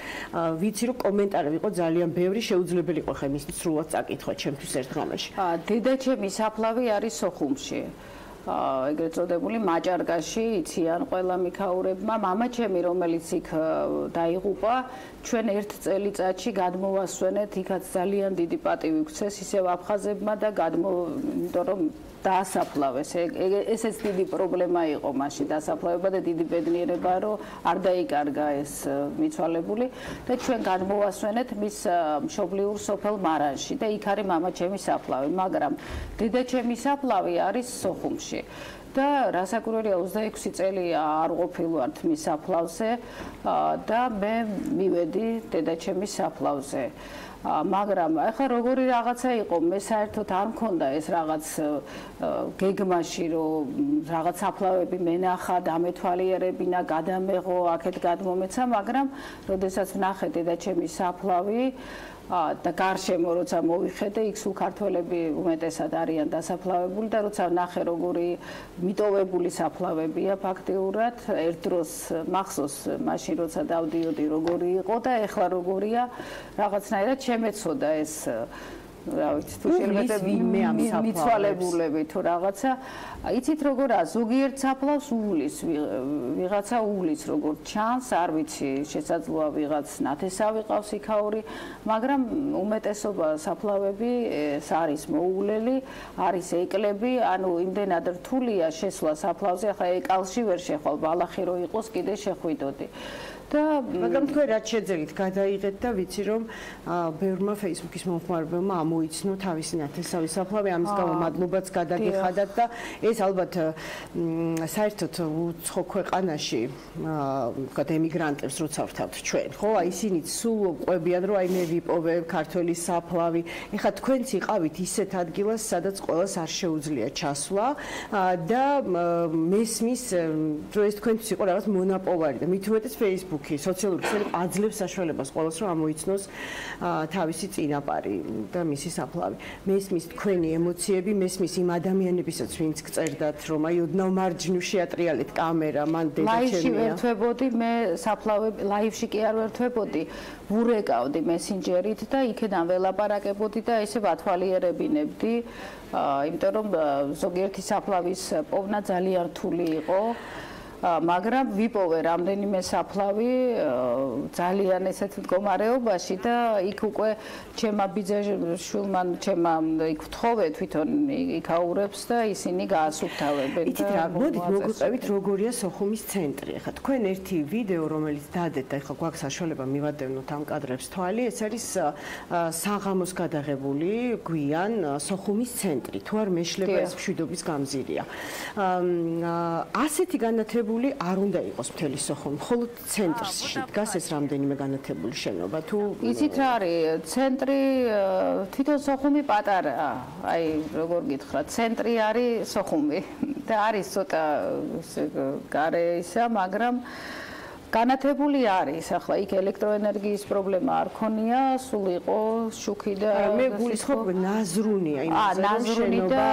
ვიცი რომ კომენტარები იყო ძალიან ბევრი, შეუძლებელი იყო ხემის სრულად წაკითხვა ჩემთვის ერთ ღამეში. დედაჩემი საფლავი არის სოხუმში. ეგრეთ წოდებული მაჭარგაში, იციან ყველა მიქაურებმა, მამაჩემი რომელიც იქ დაიღუპა, ჩვენ ერთ წელიწადში გადმოვასვენეთ, იქაც ძალიან დიდი პატივი გვცეს ისევ აფხაზებმა და იმიტომ რომ დაასაფლავეს. ესეც დიდი პრობლემა იყო მაშინ დასაფლავება და დიდი ბედნიერება რომ არ დაიკარგა ეს მიცვალებული და ჩვენ გადმოვასვენეთ მის მშობლიურ სოფელ მარანში და იქ არის მამაჩემის საფლავი, მაგრამ დედაჩემის საფლავი არის სოხუმში. და რასაკვირველია 26 წელი არ ყოფილვართ მის საფლავზე და მე მივედი დედაჩემის საფლავზე. მაგრამ ახლა როგორი რაღაცა იყო, მე საერთოდ არ მქონდა ეს რაღაც გეგმაში, რომ რაღაც საფლავები მენახა, დამეთვალიერებინა, გადამეღო, აქეთ გადმომეცა, მაგრამ როდესაც ვნახე დედაჩემის საფლავი და გარშემო როცა მოვიხედე, იქ სულ ქართველები უმეტესად არიან დასაფლავებული და როცა ვნახე როგორი მიტოვებული საფლავებია ფაქტიურად, ერთ დროს მახსოვს მაშინ როცა დავდიოდი როგორი იყო და ეხლა როგორია, რაღაცნაირად შემეცოდა ეს რა ვიცი, თუ შეიძლება მიცვალებულები თუ რაღაცა. იცით როგორა, ზოგიერთ საფლავს უვლის, ვიღაცა უვლის როგორ ჩანს, არ ვიცი, შესაძლოა ვიღაც ნათესავი ყავს იქაური, მაგრამ უმეტესობა საფლავები არის მოუვლელი, არის ეკლები, ანუ იმდენად რთულია შესვლა საფლავზე, ახლა ეკალში ვერ შეხვალ, ბალახი რო იყოს, კიდე შეხვიდოდი. მაგრამ თქვენ რაც შეძელით გადაიღეთ და ვიცი რომ ბევრმა Facebook-ის მომხმარებელმა ამოიცნო თავისი ნათესავი საფლავი, ამის გამო მადლობაც გადაგიხადათ და ეს ალბათ საერთოდ უცხო ქვეყანაში ვთქვათ ემიგრანტებს როცა ვთავთ ჩვენ, ხო, აი ისინიც სულ ყვებიან რომ აი მე ვიპოვე ქართველი საფლავი. ეხლა თქვენც იყავით ისეთ ადგილას, სადაც ყველას არ შეუძლია ჩასვლა და მესმის რომ ეს თქვენთვის იყო რაღაც მონაპოვარი და მით უმეტეს Facebook სოციალური ქსელი აძლევს საშუალებას ყველას რომ ამოიცნოს თავისი წინაპარი და მისი საფლავი. მესმის თქვენი ემოციები, მესმის იმ ადამიანებისაც ვინც გწერდათ რომ აი ოდნავ მარჯვნივ შეატრიალეთ კამერა, მან დედაჩემია. ლაივში ვერთვებოდი, მე საფლავები ლაივში კი არ ვერთვებოდი, ვურეკავდი მესენჯერით და იქედან ველაპარაკებოდი და ესე ვათვალიერებინებდი, იმიტომ რომ ზოგიერთი საფლავის პოვნა ძალიან რთული იყო. მაგრამ ვიპოვე რამდენიმე საფლავი ძალიან ესეთ მდგომარეობაში და იქ უკვე ჩემმა ბიძაშვილმა ჩემმა იქ ვთხოვე თვითონ იქაურებს და ისინი გაასუფთავებენ. იცით რა, მოდით მოგვიყვებით როგორია სოხუმის ცენტრი. ახლა თქვენ ერთი ვიდეო რომელიც დადეთ და ახლა გვაქვს საშუალება მივადევნოთ ამ კადრებს თვალი, ეს არის საღამოს გადაღებული გვიან სოხუმის ცენტრი. თუ არ მეშლება ეს მშვიდობის გამზირია. ასეთი განათლება არ უნდა იყოს მთელი სოხუმი, მხოლოდ ცენტრში დგას ეს რამდენიმე განათებული შენობა. თუ იცით რა არის, ცენტრი თვითონ სოხუმი პატარაა, აი როგორ გითხრათ, ცენტრი არის სოხუმი და არის ცოტა გარე ისა, მაგრამ განათებული არის, ახლა იქ ელექტროენერგიის პრობლემა არ ქონია, სულ იყო შუქი და მე გულისხმობ ნაზრუნია, ნაზრუნი და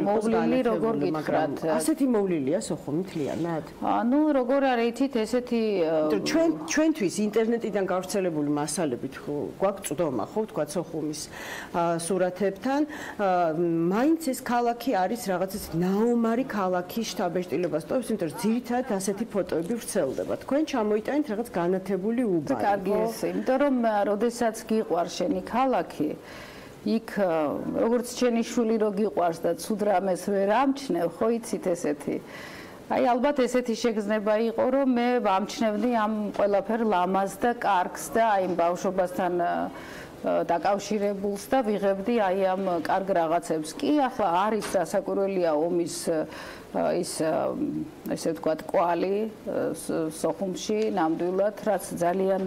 მოვლილი როგორ გითხრათ. ასეთი მოვლილია სოხუმი მთლიანად? ანუ როგორ არის იცით ესეთი ჩვენთვის ინტერნეტიდან გავრცელებული მასალებით გვაქვს წვდომა, ხო, თქვა სოხუმის სურათებთან, მაინც ეს ქალაქი არის რაღაცა ნაომარი ქალაქი შტაბ-ეშტილებას ტოვებს, იმიტომ რომ ძირითადად ასეთი ფოტოები ვრცელდება. თქვენ ჩამოიტანეთ რაღაც განათებული უბანი. კარგი ეს, იმიტომ რომ როდესაც გიყვარს შენი ქალაქი, იქ როგორც ჩემი შვილი რო გიყვარს და ცუდ რამეს ვერ ამჩნევ, ხო იცით ესეთი. აი ალბათ ესეთი შეგრძნება იყო, რომ მე ვამჩნევდი ამ ყველაფერ ლამაზ და კარგს და აი ბავშვობასთან დაკავშირებულს და ვიღებდი აი ამ კარგ რაღაცებს. კი, ახლა არის დასაკვირველია ომის ის ესე ვთქვათ კვალი სოხუმში ნამდვილად, რაც ძალიან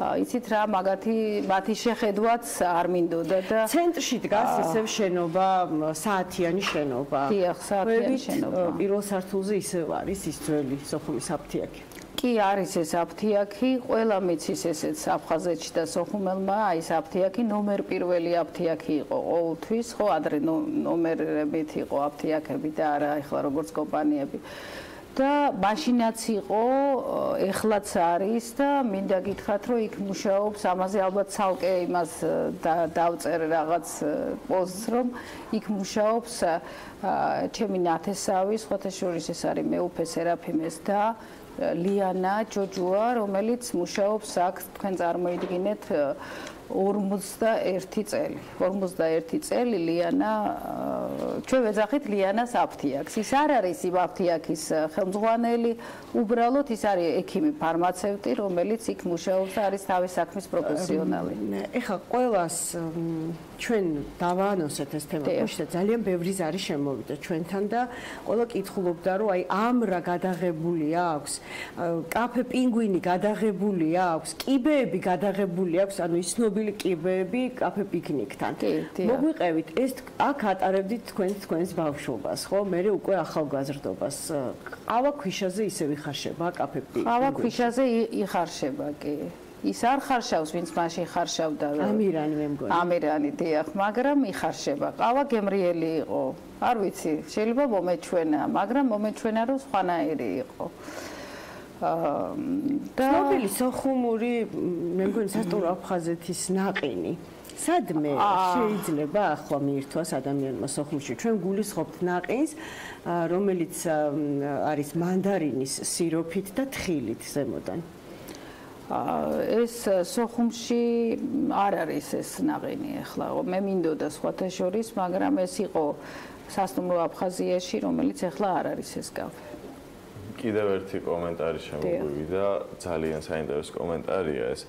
იცით რა, მაგათი მათი შეხედვაც არ მინდოდა და ცენტრში დგას ისევ შენობა, საათიანი შენობა. დიახ, საათიანი შენობა. პირველ სართულზე ისევ არის ის ძველი სოხუმის აფთიაქი. კი არის ეს აფთიაქი, ყველა მიცის ესეც აფხაზეთში და სოხუმელმა აი ეს აფთიაქი ნომერ პირველი აფთიაქი იყო ყოველთვის, ხო, ადრე ნომერებით იყო აფთიაქები და არა ეხლა როგორც კომპანიები. და მაშინაც იყო, ეხლაც არის და მინდა გითხრათ, რომ იქ მუშაობს, ამაზე ალბათ ცალკე იმას დავწერე რაღაც პოსტს, რომ იქ მუშაობს ჩემი ნათესავი, სხვათა შორის ეს არის მეუფე სერაფიმეს და ლიანა ჯოჯუა, რომელიც მუშაობს აქ, თქვენ წარმოიდგინეთ 41 წელი. 41 წელი ლიანა ჩვენ ვეძახით ლიანას აფთიაქს. ის არ არის იმ აფთიაქის ხელმძღვანელი, უბრალოდ ის არის ექიმი, ფარმაცევტი, რომელიც იქ მუშაობს და არის თავის საქმის პროფესიონალი. ეხლა ყველას ჩვენ დავაანონსეთ ეს თემა, ხოშა ძალიან ბევრი ზარი შემოვიდა ჩვენთან და ყველა კითხულობდა, რომ აი ამ რა გადაღებული აქვს, კაფე პინგვინი გადაღებული აქვს, კიბეები გადაღებული აქვს, ანუ ის ცნობილი კიბეები კაფე პიკნიკთან. მოგვიყევით, ეს აქ ატარებდით თქვენს ბავშვობას, ხო? მე უკვე ახალგაზრდობას. ყავა ქვიშაზე ისე ვიხარშება კაფე პიკნიკი. ყავა ქვიშაზე იხარშება, კი. ის არ ხარშავს, ვინც მაშინ ხარშავდა. ამირანი მე მგონი. ამირანი, დიახ, მაგრამ იხარშება. ყავა გემრიელი იყო. არ ვიცი, შეიძლება მომეჩვენა, მაგრამ მომეჩვენა რომ სხვანაირი იყო. ცნობილი სოხუმური, მე მგონი სასტუმრო აფხაზეთის ნაყინი. სადმე შეიძლება ახლა მიირთვას ადამიანმა სოხუმში. ჩვენ გულისხმობთ ნაყინს, რომელიც არის მანდარინის სიროფით და თხილით ზემოდან. ეს სოხუმში არ არის ეს ნაყინი ახლა. მე მინდოდა სხვათა შორის, მაგრამ ეს იყო სასტუმრო აფხაზიაში, რომელიც ახლა არ არის ეს კაფე. კიდევ ერთი კომენტარი შემოგვივიდა, ძალიან საინტერესო კომენტარია ეს.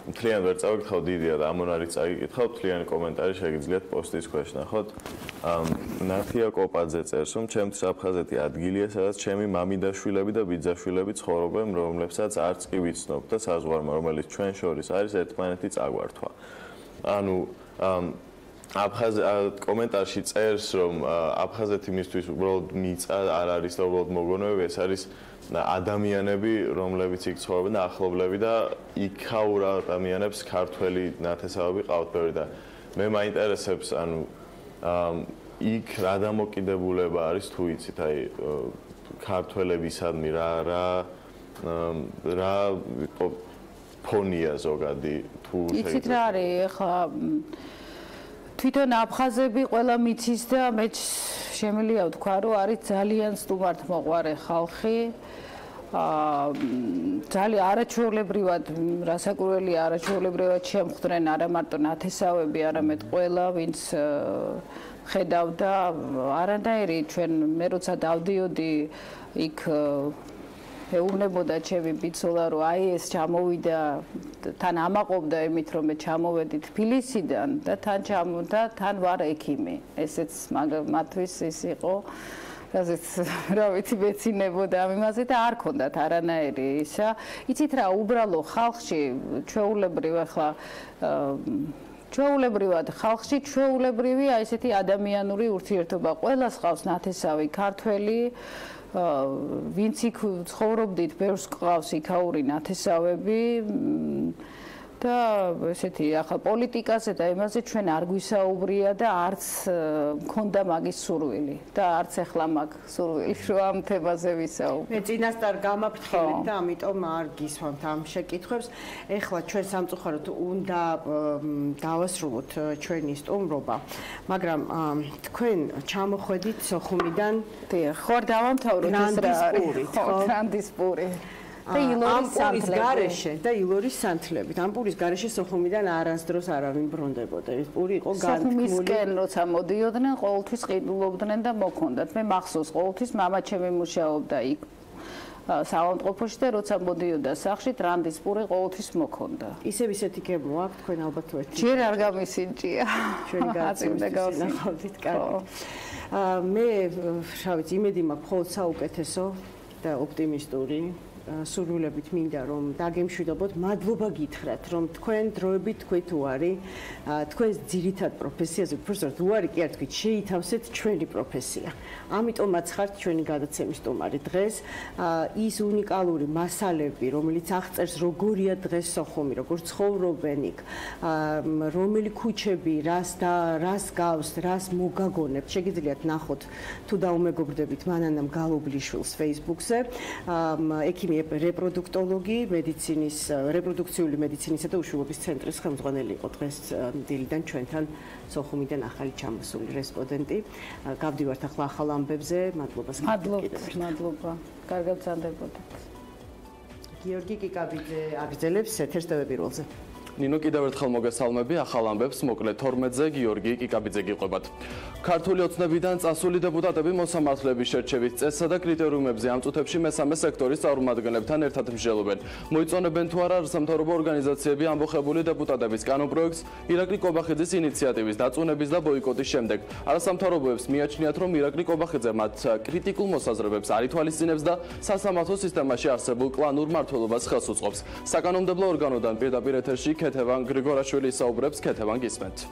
მთლიან ვერ წავიკითხავ, დიდია და ამონ არის წაიკითხავ, მთლიანი კომენტარი შეგიძლიათ პოსტის ქვეშ ნახოთ. ნათია კოპაძე წერს, რომ ჩემთვის აფხაზეთი ადგილია, სადაც ჩემი მამიდაშვილები და ბიძაშვილები ცხოვრობენ, რომლებსაც არც კი ვიცნობ და საზღვარმა, რომელიც ჩვენ შორის არის ერთმანეთი წაგვართვა. ანუ კომენტარში წერს, რომ აფხაზეთი მისთვის უბრალოდ მიწა არ არის და უბრალოდ მოგონებები, ეს არის ადამიანები, რომლებიც იქ ცხოვრობენ და ახლობლები და იქაურ ადამიანებს ქართველი ნათესავები ყავთ ბევრი და მე მაინტერესებს, ანუ იქ რა დამოკიდებულება არის თუ იცით, აი ქართველებისადმი რა ფონია ზოგადი თუ იცით რა არის ახლა თვითონ აფხაზები ყველა მიცის და მე შემიძლია ვთქვა, რომ არის ძალიან სტუმართმოყვარე ხალხი. ძალიან არაჩვეულებრივად, რასაკვირველია, არაჩვეულებრივად შემხვდნენ არა მარტო ნათესავები, არამედ ყველა, ვინც ხედავდა არანაირი ჩვენ მე როცა დავდიოდი იქ ეუბნებოდა ჩემი ბიცოლა, რომ აი ეს ჩამოვიდა, თან ამაყობდა იმით, რომ მე ჩამოვედი თბილისიდან და თან ვარ ექიმი. ესეც მათთვის ის იყო, რაზეც რა ვიცი მეცინებოდა ამ იმაზე და არ ქონდათ არანაირი ისა. იცით რა, უბრალო ხალხში ჩვეულებრივ ახლა ჩვეულებრივად ხალხში ჩვეულებრივი აი ესეთი ადამიანური ურთიერთობა. ყველას ყავს ნათესავი ქართველი ვინც იქ ცხოვრობდით, ბევრს ყავს იქაური ნათესავები და ესეთი ახლა პოლიტიკაზე და იმაზე ჩვენ არ გვისაუბრია და არც მქონდა მაგის სურვილი და არც ახლა მაქვს სურვილი რომ ამ თემაზე ვისაუბრო. მე წინასწარ გამაფრთხილეთ და ამიტომ არ გისვამთ ამ შეკითხვებს. ეხლა ჩვენ სამწუხაროდ უნდა დავასრულოთ ჩვენი სტუმრობა, მაგრამ თქვენ ჩამოხვედით სოხუმიდან ხო დავამთავროთ ეს რა არის. ტრანდის პური. და ილორის გარეშე და ილორის სანთლებით. ამ პურის გარეშე სოხუმიდან არასდროს არავინ ბრუნდებოდა. ეს პური იყო განთქმული. სოხუმისკენ როცა მოდიოდნენ, ყოველთვის ყიდულობდნენ და მოქონდათ. მე მახსოვს, ყოველთვის მამა ჩემი მუშაობდა იქ საავადმყოფოში და როცა მოდიოდა სახლში, ტრანდის პური ყოველთვის მოქონდა. ისევ ისეთი გემო აქვს თქვენ ალბათ ერთი. ჯერ არ გამისინჭია. ჩვენი გასწავლით კარგი. მე რა ვიცი, იმედი მაქვს მხოლოდ საუკეთესო და ოპტიმისტური. სურვილებით მინდა რომ დაგემშვიდობოთ, მადლობა გითხრათ, რომ თქვენ დროებით თქვით უარი, თქვენს ძირითად პროფესიაზე, უბრალოდ უარი კი არ თქვით, შეითავსეთ ჩვენი პროფესია. ამიტომაც ხართ ჩვენი გადაცემის სტუმარი დღეს. ის უნიკალური მასალები, რომელიც აღწერს როგორია დღეს სოხუმი, როგორ ცხოვრობენ იქ, რომელი ქუჩები, რას გავს, რას მოგაგონებთ, შეგიძლიათ ნახოთ თუ დაუმეგობრდებით მანანა მგალობლიშვილს Facebook-ზე. ექიმი რეპროდუქტოლოგი, რეპროდუქციული მედიცინისა და უშუალობის ცენტრის ხელმძღვანელი იყო დღეს დილიდან ჩვენთან სოხუმიდან ახალი ჩამოსული რესპონდენტი. გავდივართ ახლა ახალ ამბებზე. მადლობა. მადლობა. კარგად გრძანდებოდეთ. გიორგი კიკაბიძე აგრძელებს ეთერს პირველზე. ნინო კიდევ ერთხელ მოგესალმები, ახალ ამბებს მოკლედ 12-ზე გიორგი კიკაბიძე გიყვებათ. ქართული ოცნებიდან წასული დეპუტატები მოსამართლეების შერჩევის წესსა და კრიტერიუმებზე ამ წუთებში მესამე სექტორის წარმომადგენლებთან ერთად მსჯელობენ. მოიწონებენ თუ არა სამთავრობო ორგანიზაციები ამბოხებული დეპუტატების კანონპროექტს ირაკლი კობახიძის ინიციატივის დაწუნების და ბოიკოტის შემდეგ. არასამთავრობოებს მიაჩნიათ, რომ ირაკლი კობახიძე მათ კრიტიკულ მოსაზრებებს არ ითვალისწინებს და სასამართლო სისტემაში არსებულ კლანურ მმართველობას ხელს უწყობს. საკანონმდებლო ორგანოდან პირდაპირ ეთერში ქეთევან გრიგორაშვილი საუბრებს, ქეთევან გისმენთ.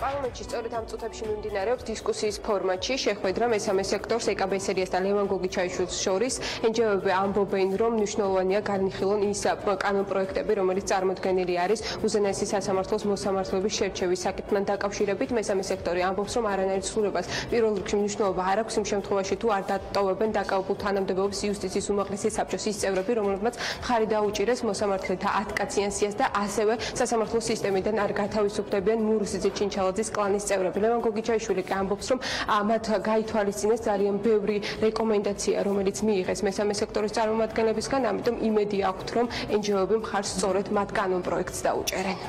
პარლამენტში სწორედ ამ წუთებში მიმდინარეობს დისკუსიის ფორმატში შეხვედრა მესამე სექტორს ეკაბესერიას და ლევან გოგიჩაიშვილის შორის. NGO-ები ამბობენ, რომ მნიშვნელოვანია განიხილონ ის კანონპროექტები, რომელიც წარმოდგენილი არის უზენაესი სასამართლოს მოსამართლეების შერჩევის საკითხთან დაკავშირებით. მესამე სექტორი ამბობს, რომ არანაირ ცვლილებას პირველ რიგში მნიშვნელობა არ აქვს იმ შემთხვევაში, თუ არ დატოვებენ დაკავებულ თანამდებობებს იუსტიციის უმაღლესი საბჭოს ის წევრები, რომლებმაც მხარი დაუჭირეს მოსამართლეთა 10 კაციან სიას და ასევე სასამართლოს სისტემიდან არ გათავისუფლებიან მურზიძე ჩინჩალა კლანის წევრები. ლევან გოგიჩაიშვილი კი ამბობს, რომ მათ გაითვალისწინეს ძალიან ბევრი რეკომენდაცია, რომელიც მიიღეს მესამე სექტორის წარმომადგენლებისგან, ამიტომ იმედი აქვთ, რომ NGO-ები მხარს სწორედ მათ კანონპროექტს დაუჭერენ.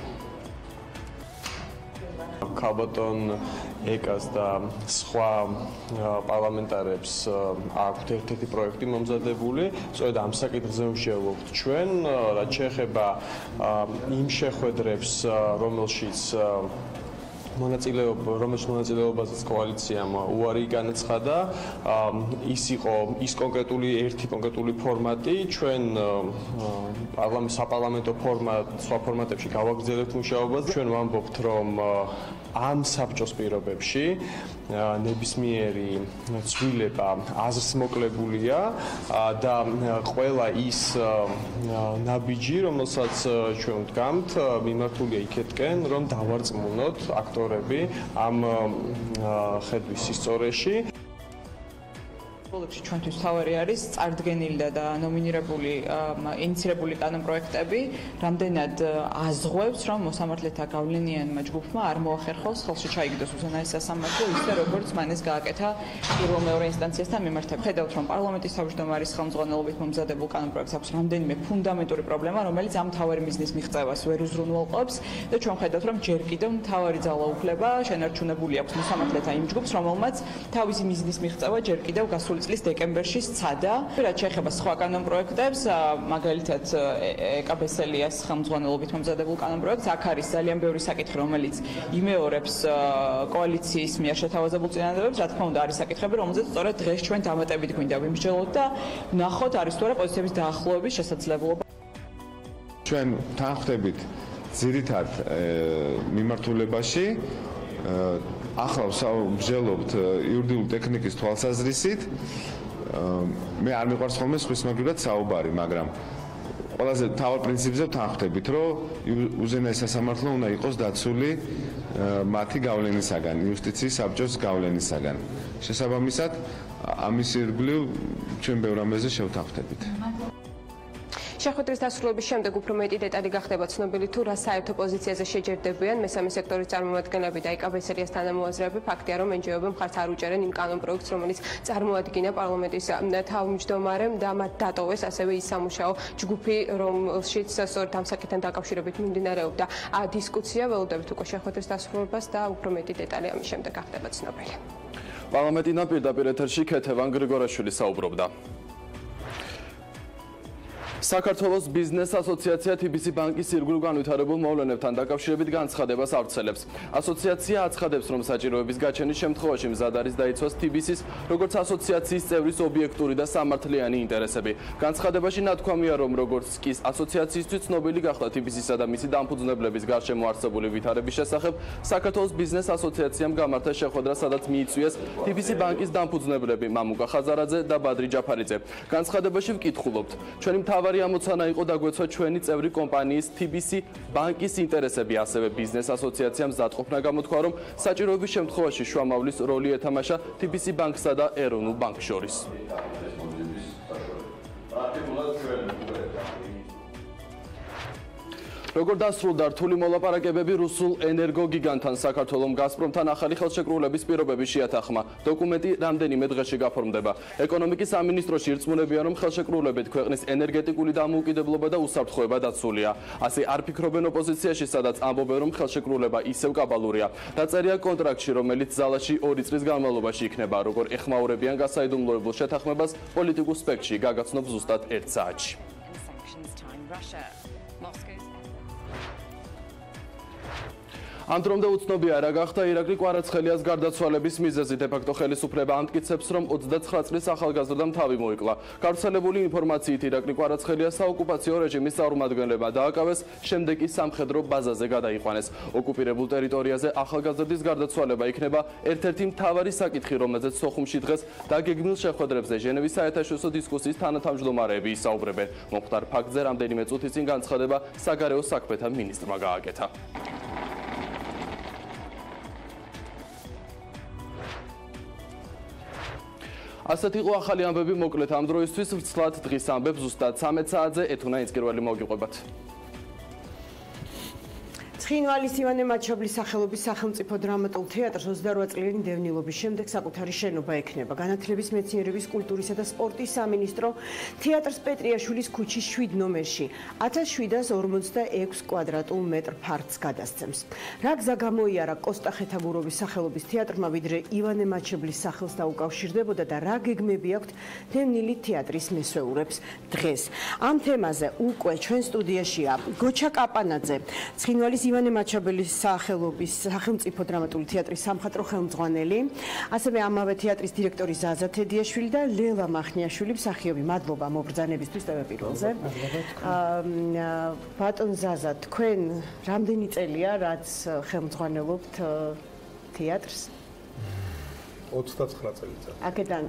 ქალბატონ ეკას და სხვა პარლამენტარებს აქვთ ერთ-ერთი პროექტი მომზადებული. სწორედ ამ საკითხზე ვმსჯელობთ ჩვენ, რაც შეეხება იმ შეხვედრებს, რომელშიც მონაწილეობაზეც კოალიციამ უარი განაცხადა. ის კონკრეტული ერთი კონკრეტული ფორმატი ჩვენ საპარლამენტო სხვა ფორმატებში გავაგრძელებთ მუშაობას. ჩვენ ვამბობთ, რომ ამ საბჭოს პირობებში ნებისმიერი ცვლილება აზრს მოკლებულია და ყველა ის ნაბიჯი, რომელსაც ჩვენ ვდგამთ, მიმართულია იქეთკენ, რომ დავარწმუნოთ აქტორები ამ ხედვის სისწორეში. ბოლოში ჩვენთვის თავარი არის წარდგენილი და ნომინირებული ინიცირებული კანონპროექტები, რამდენად აზღვევს, რომ მოსამართლეთა გავლენიანმა ჯგუფმა არ მოახერხოს ხელში ჩაიგდოს უზენაესი სასამართლო, ისე როგორც მან ეს გააკეთა პირველ-მეორე ინსტანციასთან მიმართებით. ხედავთ, რომ პარლამენტის თავმჯდომარის ხელმძღვანელობით მომზადებულ კანონპროექტს აქვს რამდენიმე ფუნდამენტური პრობლემა, რომელიც ამ მთავარი მიზნის მიღწევას ვერ უზრუნველყოფს და ჩვენ ხედავთ, რომ ჯერ კიდევ მთავარი ძალაუფლება შენარჩუნებული აქვს მოსამართლეთა იმ ჯგუფს, რომელმაც თავისი მიზნის მიღწევა ჯერ კიდევ გასული წლის დეკემბერში სცადა. რაც შეეხება სხვა კანონპროექტებს, მაგალითად ეკაბესელიას ხელმძღვანელობით მომზადებულ კანონპროექტს, აქ არის ძალიან ბევრი საკითხი, რომელიც იმეორებს კოალიციის მიერ შეთავაზებულ წინადადებებს. რა თქმა უნდა, არის საკითხები, რომელზეც სწორედ დღეს ჩვენ დამატებით გვინდა ვიმსჯელოთ და ვნახოთ, არის თუ არა პოზიციების დაახლოების შესაძლებლობა. ჩვენ თანხმდებით ძირითად მიმართულებაში ახლა ვსაუბრობთ იურიდიული ტექნიკის თვალსაზრისით. მე არ მიყვარს ხოლმე სხვის მაგივრად საუბარი, მაგრამ ყველაზე მთავარ პრინციპზე ვთანხმდებით, რომ უზენაესი სასამართლო უნდა იყოს დაცული მათი გავლენისაგან, იუსტიციის საბჭოს გავლენისაგან. შესაბამისად, ამის ირგვლივ ჩვენ ბევრ რამეზე შევთანხმდებით. შეხვედრის დასრულების შემდეგ უფრო მეტი დეტალი გახდება ცნობილი, თუ რა საერთო პოზიციაზე შეჯერდებიან მესამე სექტორის წარმომადგენლები და ეკაბესერიას თანამოაზრეები. ფაქტია, რომ NGO-ები მხარს არ უჭერენ იმ კანონპროექტს, რომელიც წარმოადგინა პარლამენტის თავმჯდომარემ და მათ დატოვეს ასევე ის სამუშაო ჯგუფი, რომელშიც სწორედ ამ საკითხთან დაკავშირებით მიმდინარეობდა დისკუსია. ველოდებით უკვე შეხვედრის დასრულებას და უფრო მეტი დეტალი ამის შემდეგ გახდება ცნობილი. პარლამენტიდან პირდაპირ ეთერში ქეთევან გრიგორაშვილი საუბრობდა. საქართველოს ბიზნეს ასოციაცია TBC ბანკის ირგვლივ განვითარებულ მოვლენებთან დაკავშირებით განცხადებას ავრცელებს. ასოციაცია აცხადებს, რომ საჭიროების გაჩენის შემთხვევაში მზად არის დაიცვას TBC-ს როგორც ასოციაციის წევრის ობიექტური და სამართლიანი ინტერესები. განცხადებაში ნათქვამია, რომ როგორც კი ასოციაციისთვის ცნობილი გახდა TBC-სა და მისი დამფუძნებლების გარშემო არსებული ვითარების შესახებ, საქართველოს ბიზნეს ასოციაციამ გამართა შეხვედრა, სადაც მიიწვიეს TBC ბანკის დამფუძნებლები მამუკა ხაზარაძე და ბადრი ჯაფარიძე. განცხადებაში ვკითხულობთ, ჩვენი მთავარი ამოცანა იყო დაგვეცვა ჩვენი წევრი კომპანიის TBC ბანკის ინტერესები, ასევე ბიზნეს ასოციაციამ მზადყოფნა გამოთქვა, რომ საჭიროების შემთხვევაში შუამავლის როლი ეთამაშა TBC ბანკსა და ეროვნულ ბანკს შორის. როგორ დასრულდა რთული მოლაპარაკებები რუსულ ენერგოგიგანტთან საქართველოს გაზპრომთან ახალი ხელშეკრულების პირობების შეათანხმა. დოკუმენტი რამდენიმე დღეში გაფორმდება. ეკონომიკის სამინისტროში ირწმუნებიან, რომ ხელშეკრულებით ქვეყნის ენერგეტიკული დამოუკიდებლობა და უსაფრთხოება დაცულია. ასე არ ფიქრობენ ოპოზიციაში, სადაც ამბობენ, რომ ხელშეკრულება ისევ კაბალურია. დაწერია კონტრაქტში, რომელიც ზალაში 2 წლის განმავლობაში იქნება, როგორ ეხმაურებიან გასაიდუმლოებულ შეთანხმებას პოლიტიკურ სპექტრში, გაგაცნობს ზუსტად 1 საათში. ამ დრომდე უცნობია რა გახდა ირაკლი კვარაცხელიას გარდაცვალების მიზეზი. დე-ფაქტო ხელისუფლება ამტკიცებს, რომ 29 წლის ახალგაზრდამ თავი მოიკლა. გავრცელებული ინფორმაციით ირაკლი კვარაცხელიას საოკუპაციო რეჟიმის წარმომადგენლებმა დააკავეს, შემდეგ კი სამხედრო ბაზაზე გადაიყვანეს. ოკუპირებულ ტერიტორიაზე ახალგაზრდის გარდაცვალება იქნება ერთ-ერთი მთავარი საკითხი, რომელზეც სოხუმში დღეს დაგეგმილ შეხვედრებზე ჟენევის საერთაშორისო დისკუსიის თანათავმჯდომარეები ისაუბრებენ. მომხდარ ფაქტზე რამდენიმე წუთი წინ განცხადება საგარეო საქმეთა მინისტრმა გააკეთა. ასეთ იყო ახალი ამბები მოკლედ ამ დროისთვის ვრცლად დღის ამბებს ზუსტად 13 საათზე ეთუნა ინსკირველი მოგიყვებათ. ცხინვალის ივანე მაჩაბლის სახელობის სახელმწიფო დრამატულ თეატრს 28 წლიანი დევნილობის შემდეგ საკუთარი შენობა ექნება. განათლების, მეცნიერების, კულტურისა და სპორტის სამინისტრო თეატრს პეტრიაშვილის ქუჩის 7 ნომერში 1746 კვადრატულ მეტრ ფართს გადასცემს. რა გზა გამოიარა კოსტა ხეთაგუროვის სახელობის თეატრმა, ვიდრე ივანე მაჩაბლის სახელს დაუკავშირდებოდა და რა გეგმები აქვთ დევნილი თეატრის მესვეურებს დღეს. ამ თემაზე უკვე ჩვენ სტუდიაშია გოჩა კაპანაძე, ცხინვალის ივანე მაჩაბლის სახელობის სახელმწიფო დრამატული თეატრის სამხატვრო ხელმძღვანელი, ასევე ამავე თეატრის დირექტორი ზაზა თედიაშვილი და ლელა მახნიაშვილი. მსახიობი, მადლობა მობრძანებისთვის პირველზე. ბატონ ზაზა, თქვენ რამდენი წელია რაც ხელმძღვანელობთ თეატრს? 29 წელიწად. აქედან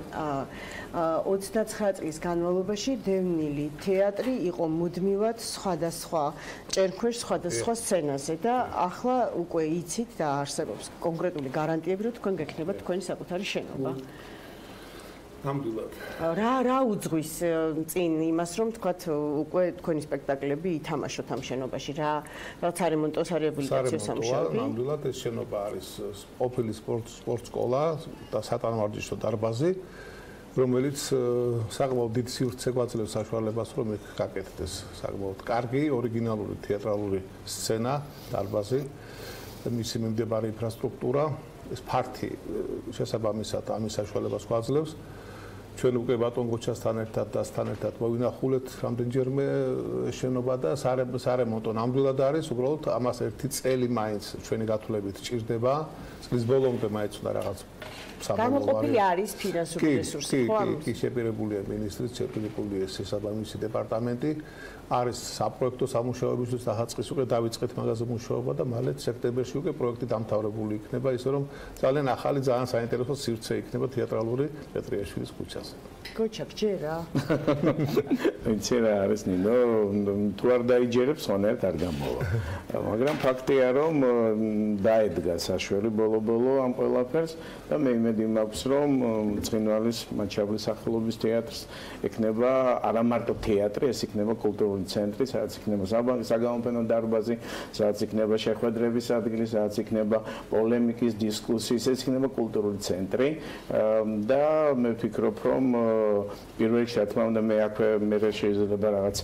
29 წლის განმავლობაში დევნილი თეატრი იყო მუდმივად სხვადასხვა ჭერქვეშ, სხვადასხვა სცენაზე და ახლა უკვე იცით და არსებობს კონკრეტული გარანტიები, რომ თქვენ გექნება თქვენი საკუთარი შენობა. ნამდვილად. რა უძღვის წინ იმას, რომ თქვათ უკვე თქვენი სპექტაკლები ითამაშოთ ამ შენობაში? რაც არემონტო, რეაბილიტაციო სამუშაოები? ნამდვილად ეს შენობა არის ყოფილი სპორტ სკოლა და სატანვარჯიშო დარბაზი, რომელიც საკმაოდ დიდ სივრცეს ეგვაძლევს საშუალებას, რომ იქ გაკეთდეს საკმაოდ კარგი ორიგინალური თეატრალური სცენა, დარბაზი და მისი მიმდებარე ინფრასტრუქტურა. ეს ფართი შესაბამისად ამის საშუალებას გვაძლევს. ჩვენ უკვე ბატონ გოჩასთან ერთად და ასთან ერთად მოვინახულეთ რამდენჯერმე შენობა და სარემონტო ნამდვილად არის, უბრალოდ ამას ერთი წელი მაინც ჩვენი გათვლებით ჭირდება. წლის ბოლომდე მაინც უნდა რაღაც გამოყოფილი არის ფინანსური რესურსი, ხო? კი, შეპირებულია მინისტრით, შეპირებული ეს შესაბამისი დეპარტამენტი. არის საპროექტო სამუშაოებისთვის დააწყეს უკვე დავიწყეთ მაგაზე მუშაობა და მალე სექტემბერში უკვე პროექტი დამთავრებული იქნება, ისე რომ ძალიან ახალი, ძალიან საინტერესო სივრცე იქნება თეატრალური პეტრიაშვილის ქუჩაზე. გოჩა, გჯერა? ვიცი რა არის ნინო, თუ არ დაიჯერებს, ხონერთ არ გამოვა. მაგრამ ფაქტია, რომ დაედგა საშველი ბოლო-ბოლო ამ ყველაფერს და მე იმედი მაქვს, რომ ცხინვალის მაჩაბლის სახელობის თეატრს ექნება არა მარტო თეატრი, ეს იქნება კულტურული ცენტრი, სადაც იქნება საგამოფენო დარბაზი, სადაც იქნება შეხვედრების ადგილი, სადაც იქნება პოლემიკის, დისკუსიის, ეს იქნება კულტურული ცენტრი და მე ვფიქრობ, რომ პირველში რა თქმა უნდა მე აქვე მე შეიძლება რაღაც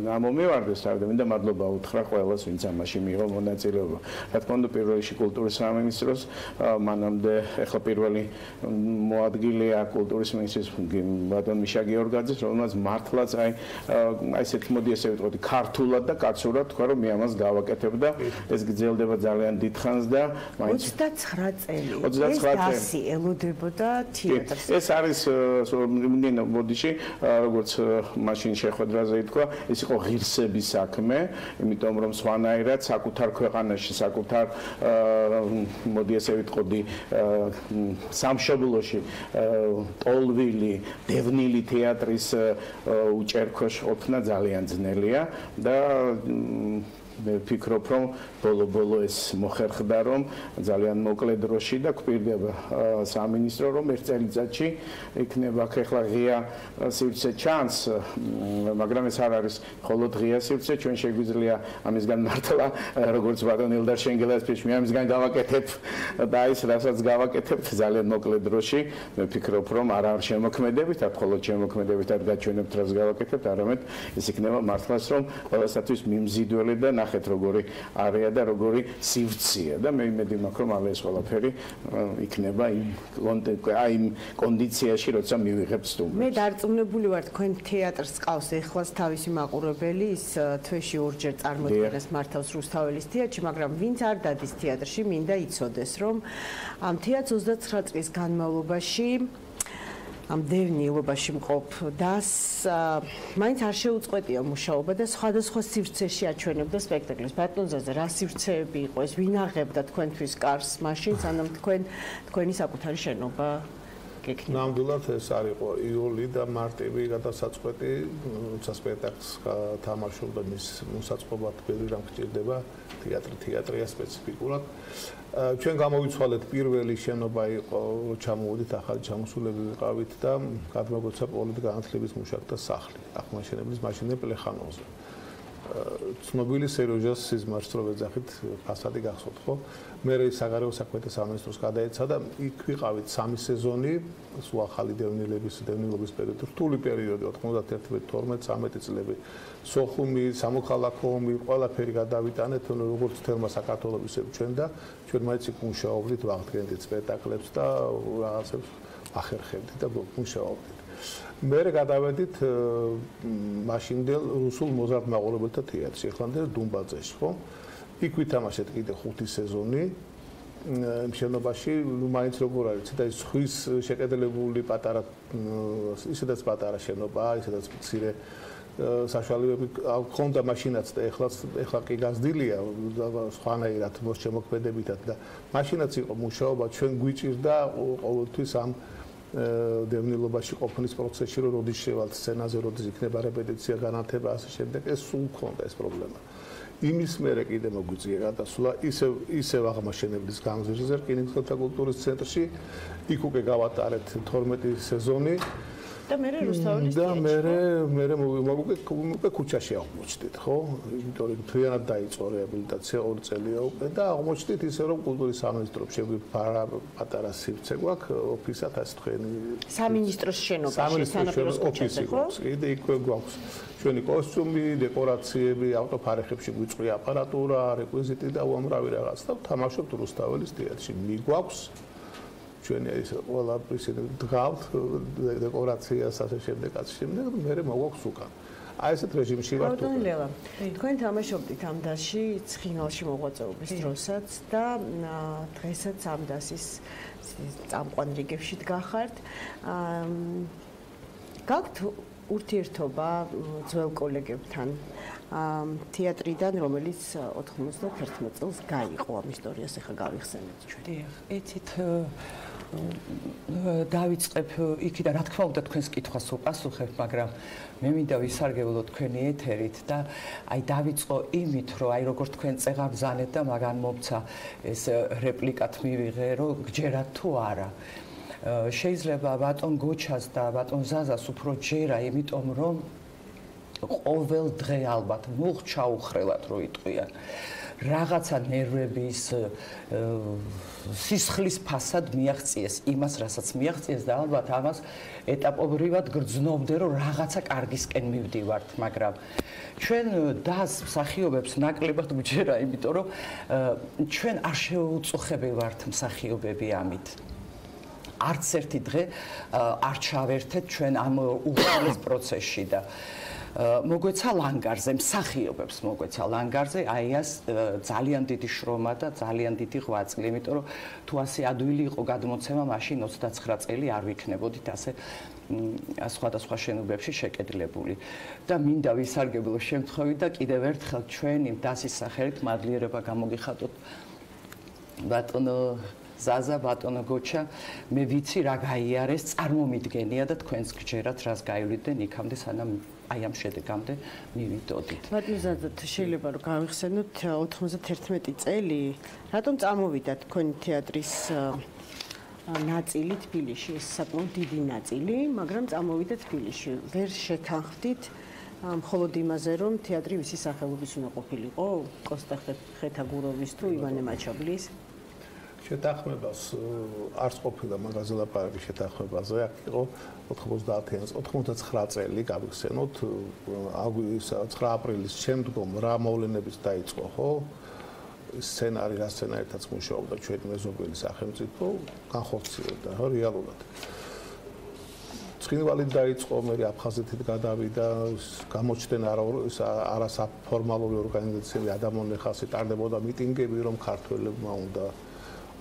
გამომივარდეს თავდაპირველად და მადლობა უთხრა ყველას, ვინც ამაში მიიღო მონაწილეობა. რა თქმა უნდა პირველში კულტურის სამინისტროს მანამდე ახლა პირველი მოადგილეა კულტურის მინისტრის ბატონ მიშა გიორგაძეს, რომელმაც მართლაც აი ესეთი მოდი ესე ვიტყოდი ქართულად და კაცურად თქვა რომ მე ამას გავაკეთებ და ეს გრძელდება ძალიან დიდხანს და მაინც 29 წელი. 29 წელი. ეს ელოდებოდა თეატრს. ეს არის ნინო ბოდიში როგორც მაშინ შეხვედრაზე ითქვა, ეს იყო ღირსების საქმე, იმიტომ რომ სვანაირად საკუთარ ქვეყანაში, საკუთარ მოდი ესე ვიტყოდი სამშობლოში ტოლვილი, დევნილი თეატრის უჭერქოშ ყოფნა ძალიან ძნელია და მე ვფიქრობ, რომ ბოლო-ბოლო ეს მოხერხდა, რომ ძალიან მოკლე დროში და გვპირდება სამინისტრო, რომ ერთ წელიწადში იქნება ხეხლა ღია სივრცე ჩანს, მაგრამ ეს არ არის მხოლოდ ღია სივრცე, ჩვენ შეგვიძლია ამისგან მართლა როგორც ბატონ ელდარ შენგელას ფიში მე ამისგან გავაკეთებ და ის რასაც გავაკეთებთ ძალიან მოკლე დროში, მე ვფიქრობ, რომ არ შემოქმედებით, არ მხოლოდ შემოქმედებით არ გაჩვენებთ რას გავაკეთებთ, არამედ ეს იქნება მართლაც რომ ყველასათვის მიმზიდველი და ნახეთ როგორი არეა და როგორი სივრცეა და მე იმედი მაქვს რომ ამ ეს ყველაფერი იქნება იმ კონდიციაში როცა მივიღებთ სტუმრებს. მე დარწმუნებული ვარ თქვენ თეატრს ყავს ეხლაც თავისი მაყურებელი ის თვეში ორჯერ წარმოდგენას მართავს რუსთაველის თეატრში, მაგრამ ვინც არ დადის თეატრში მინდა იცოდეს რომ ამ თეატრს 29 წლის განმავლობაში ამ დევნილობაში მყოფ დას მაინც არ შეუწყვეტია მუშაობა და სხვადასხვა სივრცეში აჩვენებდა სპექტაკლს. ბატონ ზაზა, რა სივრცეები იყო ეს? ვინ აღებდა თქვენთვის კარს მაშინ, სანამ თქვენი საკუთარი შენობა გექნებოდა? ნამდვილად ეს არ იყო იული და მარტივი გადასაწყვეტი, როცა სპექტაკლს თამაშობდა მის მოსაწყობად ბევრი რამ გჭირდება, თეატრია სპეციფიკურად. ჩვენ გამოვიცვალეთ პირველი შენობა იყო, ჩამოვედით ახალი ჩამოსულები ვიყავით და გადმოგვეცა პოლიტგანათლების მუშაკთა სახლი, აღმაშენებლის მაშინე პლეხანოვზე. ცნობილი სეროჟას სიზმარს რო ვეძახით, ფასადი გახსოვთ ხო? მე საგარეო საქმეთა სამინისტროს გადაეცა და იქ ვიყავით 3 სეზონი, სულ ახალი დევნილობის პერიოდი, რთული პერიოდი 91-12-13 წლები. სოხუმი, სამოქალაქო ომი, ყველაფერი გადავიტანეთ, როგორც თელმა საქართველოს ისე ჩვენ და ჩვენ მაინც იქ მუშაობდით, ვაღდგენდით სპექტაკლებს და რაღაცებს ახერხებდით და მუშაობდით. მე გადავედით მაშინდელ რუსულ მოზარდ მაყურებელთა თეატრში, ეხლანდელ დუმბაძეში, ხო? იქ ვითამაშეთ კიდე 5 სეზონი. იმ შენობაში მაინც როგორ არის და ის ხვის შეკედლებული პატარა ისედაც პატარა შენობა, ისედაც მცირე საშუალებები ჰქონდა მაშინაც და ეხლა კი გაზრდილია სხვანაირად მოსჩემოქმედებითად და მაშინაც იყო მუშაობა ჩვენ გვიჭირდა ყოველთვის ამ დევნილობაში ყოფნის პროცესში რომ როდის შევალთ სცენაზე, როდის იქნება რეპეტიცია, განათება, ასე შემდეგ, ეს სულ ჰქონდა ეს პრობლემა. იმის მერე კიდე მოგვიწია გადასვლა ისევ აღმაშენებლის გამზირზე რკინიგზათა კულტურის ცენტრში, იქ უკვე გავატარეთ 12 სეზონი. და მე რუსთაველის და მე უკვე ქუჩაში აღმოჩნდით, ხო? იმიტომ რომ თვიანად დაიწყო რეაბილიტაცია 2 წელია უკვე და აღმოჩნდით ისე რომ კულტურის სამინისტროში პატარა სივრცე გვაქვს ოფისად ასე თქვენი სამინისტროს შენობაში სანაპიროს ქუჩაზე, ხო? კიდე იქვე გვაქვს ჩვენი კოსტუმი, დეკორაციები, ავტოფარეხებში გვიწვი აპარატურა, რეკვიზიტი და უამრავი რაღაც და თამაშობთ რუსთაველის თეატრში. მიგვაქვს ჩვენი ეს ყველა ისინი დგავთ დეკორაციას ასე შემდეგ მე მოგვაქვს უკან. აი ესეთ რეჟიმში ვართ. ბატონ ლელა, თქვენ თამაშობდით ამ დასში ცხინვალში მოღვაწეობის დროსაც და დღესაც ამ დასის წამყვან რიგებში დგახართ. გაქვთ ურთიერთობა ძველ კოლეგებთან თეატრიდან, რომელიც 91 წელს გაიყო ამ ისტორიას, ახლა გავიხსენებთ ჩვენ. ეცით დავიწყებ იქიდან, რა თქმა უნდა, თქვენს კითხვას უპასუხებ, მაგრამ მე მინდა ვისარგებლო თქვენი ეთერით და აი დავიწყო იმით, რომ აი როგორ თქვენ წეღაბზანეთ და მაგან მომცა ეს რეპლიკათ მივიღე, რომ გჯერათ თუ არა. შეიძლება ბატონ გოჩას და ბატონ ზაზას უფრო ჯერა, იმიტომ რომ ყოველ დღე ალბათ მოხჩა უხრელად რო იტყვიან. რაღაცა ნერვების სისხლის ფასად მიაღწიეს იმას, რასაც მიაღწიეს და ალბათ ამას ეტაპობრივად გრძნობდე, რომ რაღაცა კარგისკენ მივდივართ, მაგრამ ჩვენ დას მსახიობებს ნაკლებად გვჯერა, იმიტომ რომ ჩვენ არ შეუწუხებელი ვართ მსახიობები ამით. არც ერთი დღე არ ჩავერთეთ ჩვენ ამ უხალეს პროცესში და მოგვეცა ლანგარზე, მსახიობებს მოგვეცა ლანგარზე, აიას ძალიან დიდი შრომა და ძალიან დიდი ღვაწლი, იმიტომ რომ თუ ასე ადვილი იყო გადმოცემა, მაშინ 29 წელი არ ვიქნებოდით ასე სხვადასხვა შენობებში შეკედლებული. და მინდა ვისარგებლო შემთხვევით და კიდევ ერთხელ ჩვენი დასის სახელით მადლიერება გამოგიხადოთ ბატონო ზაზა, ბატონო გოჩა, მე ვიცი რა გაიარეს, წარმომიდგენია და თქვენს გჯერათ რას გაივლიდან იქამდე სანამ აი ამ შედეგამდე მივიდოდით. ბატონო ზაზა, შეიძლება რომ გავიხსენოთ 91 წელი, რატომ წამოვიდა თქვენი თეატრის ნაწილი თბილისში, ეს საკმაოდ დიდი ნაწილი, მაგრამ წამოვიდა თბილისში. ვერ შეთანხმდით მხოლოდ იმაზე, რომ თეატრი ვისი სახელობის უნდა ყოფილიყო, კოსტა ხეთაგუროვის თუ ივანე მაჩაბლის? შეთანხმებას არც ყოფილა მაგაზე ლაპარაკი შეთანხმებაზე, აქ იყო 99 წელი, გავიხსენოთ, 9 აპრილის შემდგომ რა მოვლენებიც დაიწყო, ხო? სცენარი, რა სცენარითაც მუშაობდა ჩვენი მეზობელი სახელმწიფო, განხორციელდა, ხო, რეალურად. ცხინვალით დაიწყო, მე აფხაზეთით გადავიდა, გამოჩნდნენ არასაფორმალური ორგანიზაციები, ადამიანთა ხასი ტარდებოდა მიტინგები, რომ ქართველებმა უნდა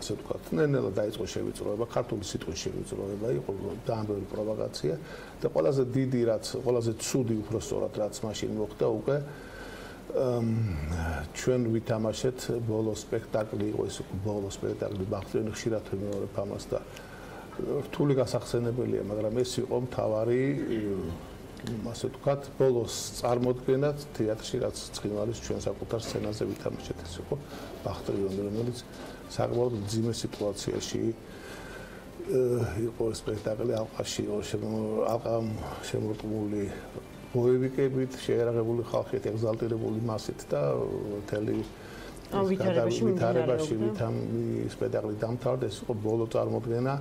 ასე ვთქვათ, ნელ-ნელა დაიწყო შევიწროება, ქართული სიტყვის შევიწროება, იყო ძალიან ბევრი პროვოკაცია და ყველაზე დიდი რაც, ყველაზე ცუდი უბრალოდ რაც მაშინ მოხდა უკვე ჩვენ ვითამაშეთ ბოლო სპექტაკლი, იყო ეს ბოლო სპექტაკლი, ბახტიანი ხშირად ვიმეორებ ამას და რთული გასახსენებელია, მაგრამ ეს იყო მთავარი ასე ვთქვათ, ბოლოს წარმოდგენად თეატრში, რაც ცხინვალის ჩვენ საკუთარ სცენაზე ვითამაშეთ, ეს იყო ბახტიანი, რომელიც საკმაოდ მძიმე სიტუაციაში იყო სპექტაკლი, ალყაში ალყამ შემორტყმული ბოევიკებით, შეერაღებული ხალხით, ეგზალტირებული მასით და მთელი ვითარებაში ვითამ სპექტაკლი დამთავრდა, ეს იყო ბოლო წარმოდგენა.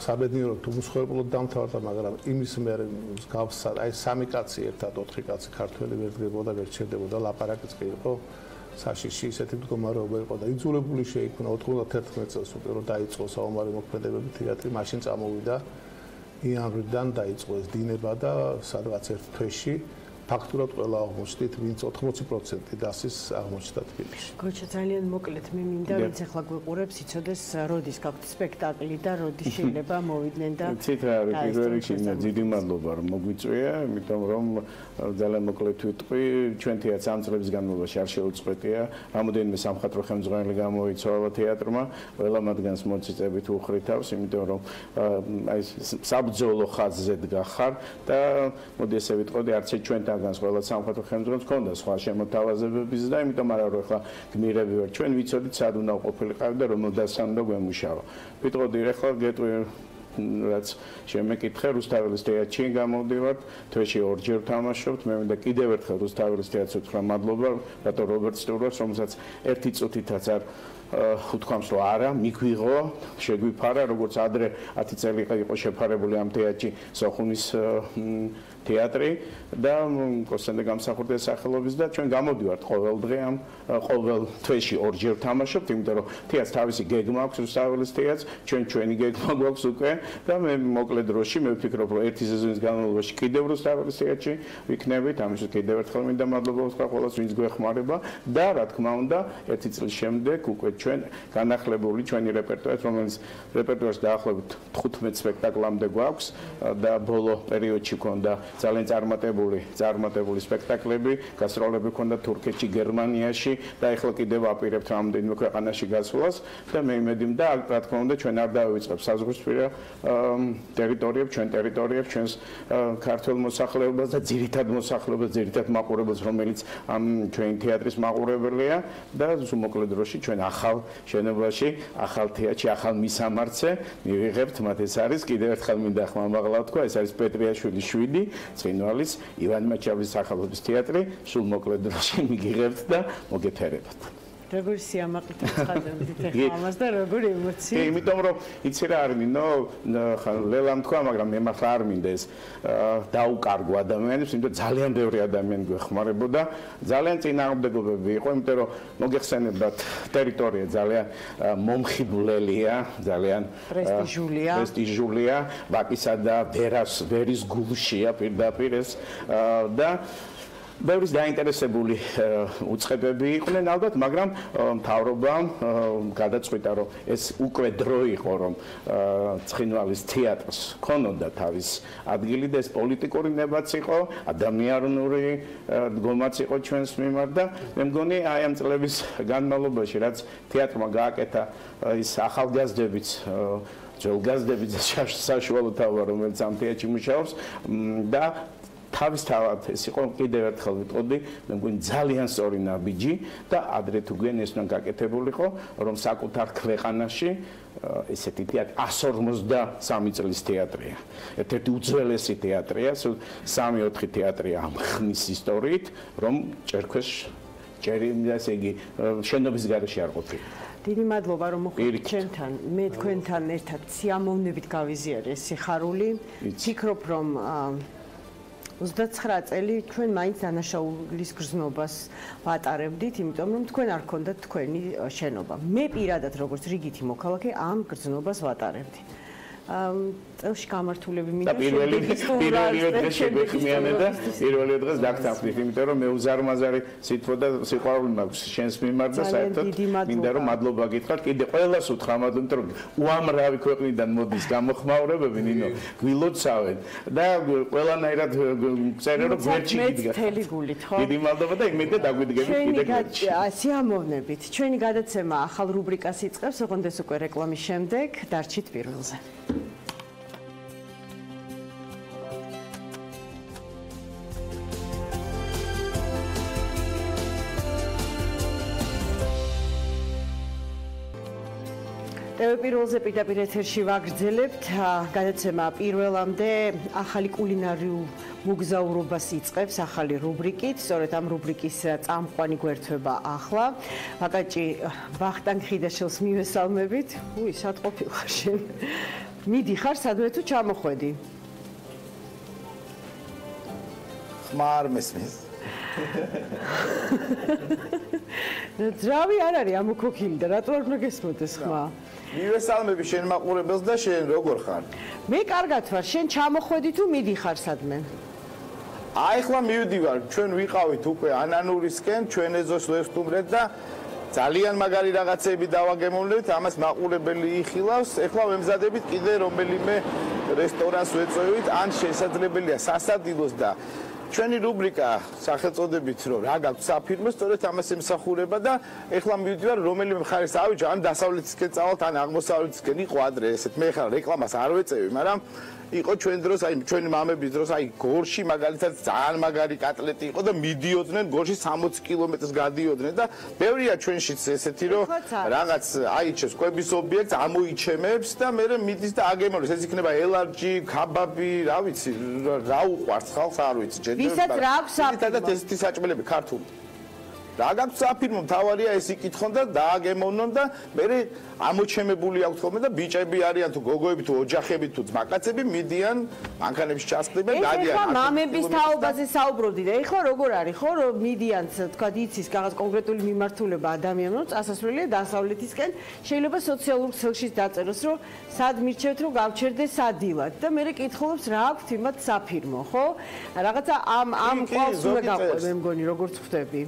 საბედნიეროდ უმსხვერპლოდ დამთავრდა, მაგრამ იმის მერე მსგავსად, აი სამი კაცი ერთად, 4 კაცი ქართველი ვერ დგებოდა, ვერ ჩერდებოდა, ლაპარაკიც კი იყო. საშიში ისეთი მდგომარეობა იყო და იძულებული შეიქმნა 91 წელს უკვე რომ დაიწყო საომარი მოქმედებები თეატრი, მაშინ წამოვიდა იანვრიდან დაიწყო ეს დინება და სადღაც ერთ თვეში ფაქტურად ყველა აღმოჩნდით, ვინც 80% დასის აღმოჩნდა თბილისში. გოჩა, ძალიან მოკლედ მე მინდა ვინც ახლა გვიყურებს, იცოდეს როდის გაქვთ სპექტაკლი და როდის შეიძლება მოვიდნენ და ცით რა არის პირველ რიგში დიდი მადლობა რომ მოგვიწვია, იმიტომ რომ ძალიან მოკლედ ვიტყვი, ჩვენ თეატრს ამ წლების განმავლობაში არ შეუწყვეტია, რამოდენიმე სამხატვრო ხელმძღვანელი გამოიცვალა თეატრმა, ყველა მათგანს მოწიწებით უხრითავს, იმიტომ რომ აი საბრძოლო ხაზზე დგა ხარ და მოდი ესე ვიტყოდი, არც ჩვენთან განს ყველა სამხატვრო ხელმძღვანელს ჰქონდა სხვა შემოთავაზებებიც და იმიტომ არა რომ ახლა გმირები ვარ ჩვენ ვიცოდით სად უნდა ყოფილიყავი და რომელ დასამ უნდა გვემუშავა. ვიტყოდი ახლა გეტყვი რაც შემეკითხე რუსთაველის თეატრში გამოვდივართ, თვეში ორჯერ ვთამაშობთ, მე მინდა კიდევ ერთხელ რუსთაველის თეატრს ვთქვა მადლობა, რატო რობერტ სტურას, რომელსაც ერთი წუთითაც არ უთქვამს რომ არა, მიგვიღო, შეგვიფარა, როგორც ადრე 10 წელი იყო შეფარებული ამ თეატრში სოხუმის თეატრი და კოსტენდე გამსახურდია სახელობის და ჩვენ გამოდივართ ყოველ დღე ამ ყოველ თვეში ორჯერ ვთამაშობთ, იმიტომ რომ თეატრს თავისი გეგმა აქვს, რუსთაველის თეატრს, ჩვენი გეგმა გვაქვს უკვე და მე მოკლედ დროში მე ვფიქრობ, რომ ერთი სეზონის განმავლობაში კიდევ რუსთაველის თეატრში ვიქნებით, ამისთვის კიდევ ერთხელ მინდა მადლობა ვთქვა ყველას, ვინც გვეხმარება და რა თქმა უნდა, ერთი წლის შემდეგ უკვე ჩვენ განახლებული ჩვენი რეპერტუარი, რომელიც რეპერტუარს დაახლოებით 15 სპექტაკლამდე გვაქვს და ბოლო პერიოდში ქონდა ძალიან წარმატებული სპექტაკლები, გასტროლები ქონდა თურქეთში, გერმანიაში და ახლა კიდევ აპირებთ რამდენიმე ქვეყანაში გასვლას და მე იმედი და რა თქმა უნდა ჩვენ არ დავივიწყებთ საზღვრისპირა ტერიტორიებს, ჩვენ ტერიტორიებს, ჩვენს ქართულ მოსახლეობას და ძირითად მოსახლეობას, ძირითად მაყურებელს, რომელიც ამ ჩვენი თეატრის მაყურებელია და მოკლედ დროში ჩვენ ახალ შენობაში, ახალ თეატრში, ახალ მისამართზე მივიღებთ მათ ეს არის კიდევ ერთხელ მინდა ხმამაღლა თქვა, ეს არის პეტრიაშვილის 7 ცხინვალის ივანე მაჩაბლის სახელობის თეატრი, სულ მოკლედ დროში მიგიღებთ და მოგეთერებათ. როგორი სიამაყით ცხადებით ახლა ამას და როგორი ემოცია? კი, იმიტომ რომ იცი რა არის, ლელამ თქვა, მაგრამ მე მართლა არ მინდა ეს დაუკარგო ადამიანებს, იმიტომ ძალიან ბევრი ადამიანი გვეხმარებოდა, ძალიან წინააღმდეგობები იყო, იმიტომ რომ მოგეხსენებათ ტერიტორია ძალიან მომხიბვლელია, ძალიან პრესტიჟულია, ბაკისა და ვერის გულშია პირდაპირ ეს და ბევრი დაინტერესებული უწყებები იყვნენ ალბათ, მაგრამ მთავრობამ გადაწყვიტა, რომ ეს უკვე დრო იყო, რომ ცხინვალის თეატრს ქონოდა თავის ადგილი და ეს პოლიტიკური ნებაც იყო, ადამიანური დგომაც იყო ჩვენს მიმართ და მე მგონი აი ამ წლების განმავლობაში, რაც თეატრმა გააკეთა ის ახალგაზრდებიც ძველგაზრდების საშუალო თავი, რომელიც ამ თეატრში მუშაობს და თავისთავად ეს იყო კიდევ ერთხელ ვიტყოდი, მე მგონი ძალიან სწორი ნაბიჯი და ადრე თუ გვიან ეს უნდა გაკეთებულიყო, რომ საკუთარ ქვეყანაში ესეთი თეატრი 153 წლის თეატრია. ერთ-ერთი უძველესი თეატრია, 3-4 თეატრია ამ ხნის ისტორიით, რომ ჭერქვეშ ესე იგი შენობის გარეშე არ ყოფილა. დიდი მადლობა რომ მოხვდით ჩემთან. მე თქვენთან ერთად სიამოვნებით გავიზიარე ეს სიხარული. ვფიქრობ რომ 29 წელი ჩვენ მაინც დანაშაულის გრძნობას ვატარებდით, იმიტომ რომ თქვენ არ გქონდათ თქვენი შენობა. მე პირადად როგორც რიგითი მოქალაქე ამ გრძნობას ვატარებდი. წელში გამართულები მინდა პირველი დღეს შეგვეხმიანე და პირველი დღეს დაგთანხმდით, იმიტომ რომ მე უზარმაზარი სიტყვა და სიყვარული მაქვს შენს მიმართ და საერთოდ მინდა რომ მადლობა გითხრათ. კიდე ყველას უთხრა მადლობა, იმიტომ რომ უამრავი ქვეყნიდან მოდის გამოხმაურებები, ნინო, გვილოცავენ და ყველანაირად წერე რომ გვერდში გიდგა. მთელი გულით, ხო? დიდი მადლობა და იმედი დაგვიდგებით კიდე გვერდში. სიამოვნებით. ჩვენი გადაცემა ახალ რუბრიკას იწყებს, ოღონდ ეს უკვე რეკლამის შემდეგ. დარჩით პირველზე. პირველზე პირდაპირ ეთერში ვაგრძელებთ გადაცემა პირველამდე ახალი კულინარიულ მოგზაურობას იწყებს ახალი რუბრიკით. სწორედ ამ რუბრიკის წამყვანი გვერდდება ახლა. აკაჭი ვახტანგ ხიდაშელს მივესალმებით. უი, სად ყოფილხარ შენ? მიდიხარ სადმე თუ ჩამოხვედი? ხმა არ მესმის. ძრავი არ არის ამოქოქილი და რატო არ უნდა გესმოდეს ხმა? მივესალმები შენ მაყურებელს და შენ როგორ ხარ? მე კარგად ვარ, შენ ჩამოხვედი თუ მიდიხარ სადმე? აი ხლა მივდივარ, ჩვენ ვიყავით უკვე ანანურისკენ, ჩვენ ეზოს ვერ ვსტუმრეთ და ძალიან მაგარი რაღაცები დავაგემოვნებთ, ამას მაყურებელი იხილავს. ეხლა ვემზადებით კიდე რომელიმე რესტორანს ვეწევით, ან შესაძლებელია სასადილოს და ჩვენი რუბრიკა სახელწოდებით რომ რა გაქვს საფირმო, სწორედ ამას ემსახურება და ეხლა მივდივარ რომელიმე მხარეს ავიჯა, ან დასავლეთისკენ წავალთ, ან აღმოსავლეთისკენ იყო ადრე ესეთ. მე ხარ რეკლამას არ ვეწევი, მაგრამ იყო ჩვენ დროს, აი ჩვენი მამების დროს, აი გორში მაგალითად ძალიან მაგარი კატლეტი იყო და მიდიოდნენ გორში 60 კილომეტრს გადიოდნენ და ბევრია ჩვენშიც ესეთი რომ რაღაც აიჩეს კვების ობიექტს ამოიჩემებს და მე მიდის და აგემოვნებს. ეს იქნება ელარჯი, ქაბაბი, რა ვიცი, რა უყვარს ხალხს არ ვიცი. ვისაც რა აქვს საფირმო? და ესეთი საჭმელები ქართული. რა გაქვს საფირმო, თავარია ეს იკითხონ და დააგემოვნონ და მე ამოჩემებული აქვს ხოლმე და ბიჭები არიან თუ გოგოები თუ ოჯახები თუ ძმაკაცები მიდიან მანქანებში ჩასხდებენ გადიან. ეხლა მამების თაობაზე საუბრობდი და ეხლა როგორ არის ხო რომ მიდიან თქვა იცის რაღაც კონკრეტული მიმართულება ადამიანს რომ წასასვლელია დასავლეთისკენ შეიძლება სოციალურ ქსელში დაწეროს რომ სად მირჩევთ რომ გავჩერდეს სადილად და მე კითხულობს რა აქვს იმათ საფირმო ხო რაღაცა ამ ყავს უნდა გაყვე მე მგონი როგორც ხვდები.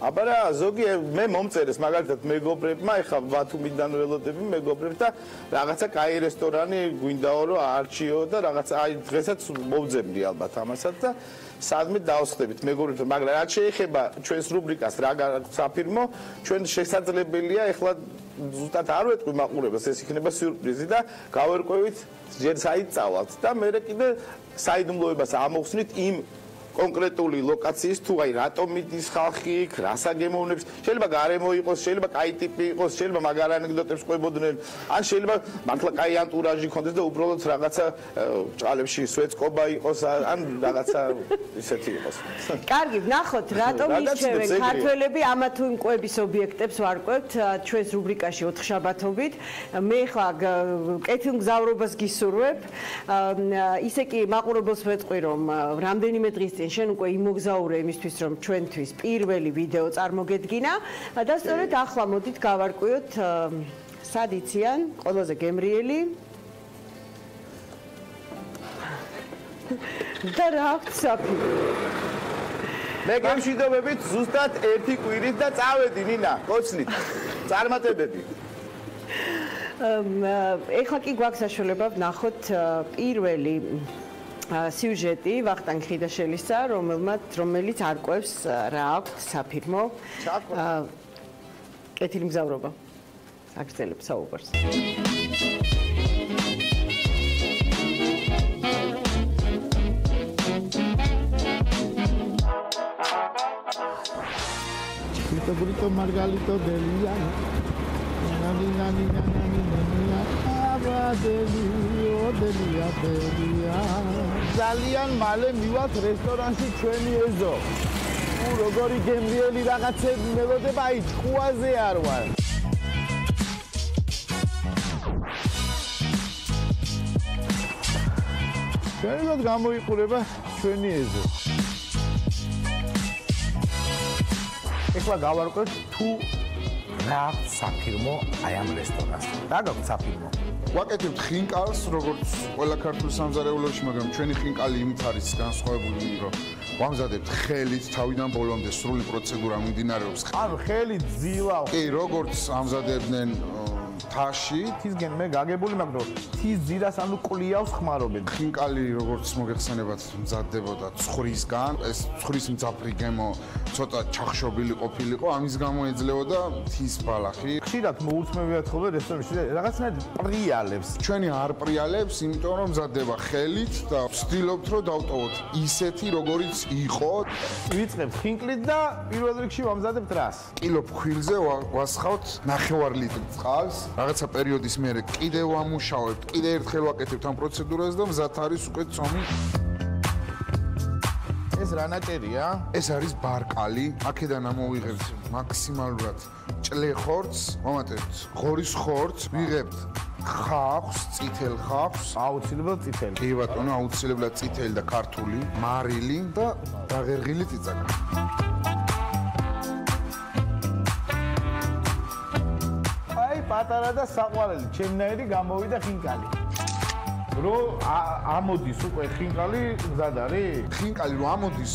აბარა ზოგი მე მომწერეს მაგალითად მეგობრებმა ეხლა ბათუმიდან ველოდები მეგობრებს და რაღაცა კაი რესტორანი გვინდაო რომ არჩიო და რაღაცა აი დღესაც მოვძებდი ალბათ ამასაც და სადმე დავსხდებით მეგობრებს მაგრამ რაც შეეხება ჩვენს რუბრიკას რა საფირმო ჩვენ შესაძლებელია ეხლა ზუსტად არ ვეტყვი მაყურებელს ეს იქნება სიურპრიზი და გავერკვევით ჯერ საიტწავალთ და მე კიდე საიდუმლოებას ამოვხსნით იმ კონკრეტული ლოკაციის თუ აი რატომ მიდის ხალხი იქ, რას აგემოვნებს, შეიძლება გარემო იყოს, შეიძლება კაი ტიპი იყოს, შეიძლება მაგარ ანეკდოტებს ყვებოდნენ, ან შეიძლება მართლა კაი ანტურაჟი ქონდეს და უბრალოდ რაღაცა ჭალებში სვეწკობა იყოს, ან რაღაცა ისეთი იყოს. კარგი, ვნახოთ, რატომ ისჩევენ ქართველები ამა თუ იმ ყვების ობიექტებს ვარკვევთ ჩვენს რუბრიკაში 4 შაბათობით. მე ხლა კეთილმგზავრობას გისურვებ. ისე კი მაყურებელს ვეთყვი რომ რამდენიმე დღის შენ უკვე იმოგზაურე იმისთვის რომ ჩვენთვის პირველი ვიდეო წარმოგედგინა და სწორედ ახლა მოდით გავარკვიოთ სად იციან ყველაზე გემრიელი და რა აქვს საფირმო. მე გემშვიდობებით ზუსტად 1 კვირით და წავედი ნინა, კოცნით. წარმატებები. ეხლა კი გვაქვს საშუალება ვნახოთ პირველი სიუჟეტი ვახტანგ ხიდაშელისა, რომელიც არკვევს რა აქვს საფირმო. კეთილმგზავრობა. აგრძელებს საუბარს. Brito Margalito Delia. ძალიან მალე მივათ რესტორანში ჩვენი ეზო. როგორი გემრიელი რაღაცები მელოდება, აი ჭკუაზე არ ვარ. შეიძლება გამოიყურება ჩვენი ეზო. ეხლა გავარკვევთ თუ რა საფირმო აი ამ რესტორანს. რა გაქვს საფირმო? ვაკეთებთ ხინკალს, როგორც ყველა ქართულ სამზარეულოში, მაგრამ ჩვენი ხინკალი იმით არის განსხვავებული, რომ ვამზადებთ ხელით თავიდან ბოლომდე სრული პროცედურა მიმდინარეობს. ანუ ხელით ძილა. კი, როგორც ამზადებდნენ თაში, თისგენ მე გაგებული მაგ რომ თის ძირას ანუ კლიავს ხმარობენ. ხინკალი როგორც მოგეხსენებათ მზადდებოდა ცხრისგან, ეს ცხვრის მძაფრი გემო ცოტა ჩახშობილი ყოფილიყო, ამის გამო ეძლეოდა თის ბალახი. ხშირად მოუწმევიათ ხოლმე რესტორანში რაღაცნაირად პრიალებს. ჩვენი არ პრიალებს, იმიტომ რომ მზადდება ხელით და ვცდილობთ რომ დავტოვოთ ისეთი როგორიც იყო. ვიწყებთ ხინკლით და პირველ რიგში ვამზადებთ რას? კილო ფხვილზე ვასხავთ 9 ლიტრი წყალს. რაღაცა პერიოდის მერე კიდე ვამუშავებთ, კიდე ერთხელ ვაკეთებთ ამ პროცედურას და მზად არის უკვე წომი. ეს რა ნაჭერია? ეს არის ბარკალი. აქედან ამოვიღებთ მაქსიმალურად ჭლეხორცს, ვამატებთ ღორის ხორცს, ვიღებთ ხავს, წითელ ხავს, აუცილებლად წითელი. კი ბატონო, აუცილებლად წითელი და ქართული, მარილი და დაღერღილი წიწაკა. პატარა და საყვარელი, ჩემნაირი გამოვიდა ხინკალი. რო ამოდის უკვე ხინკალი მზად არის? ხინკალი რო ამოდის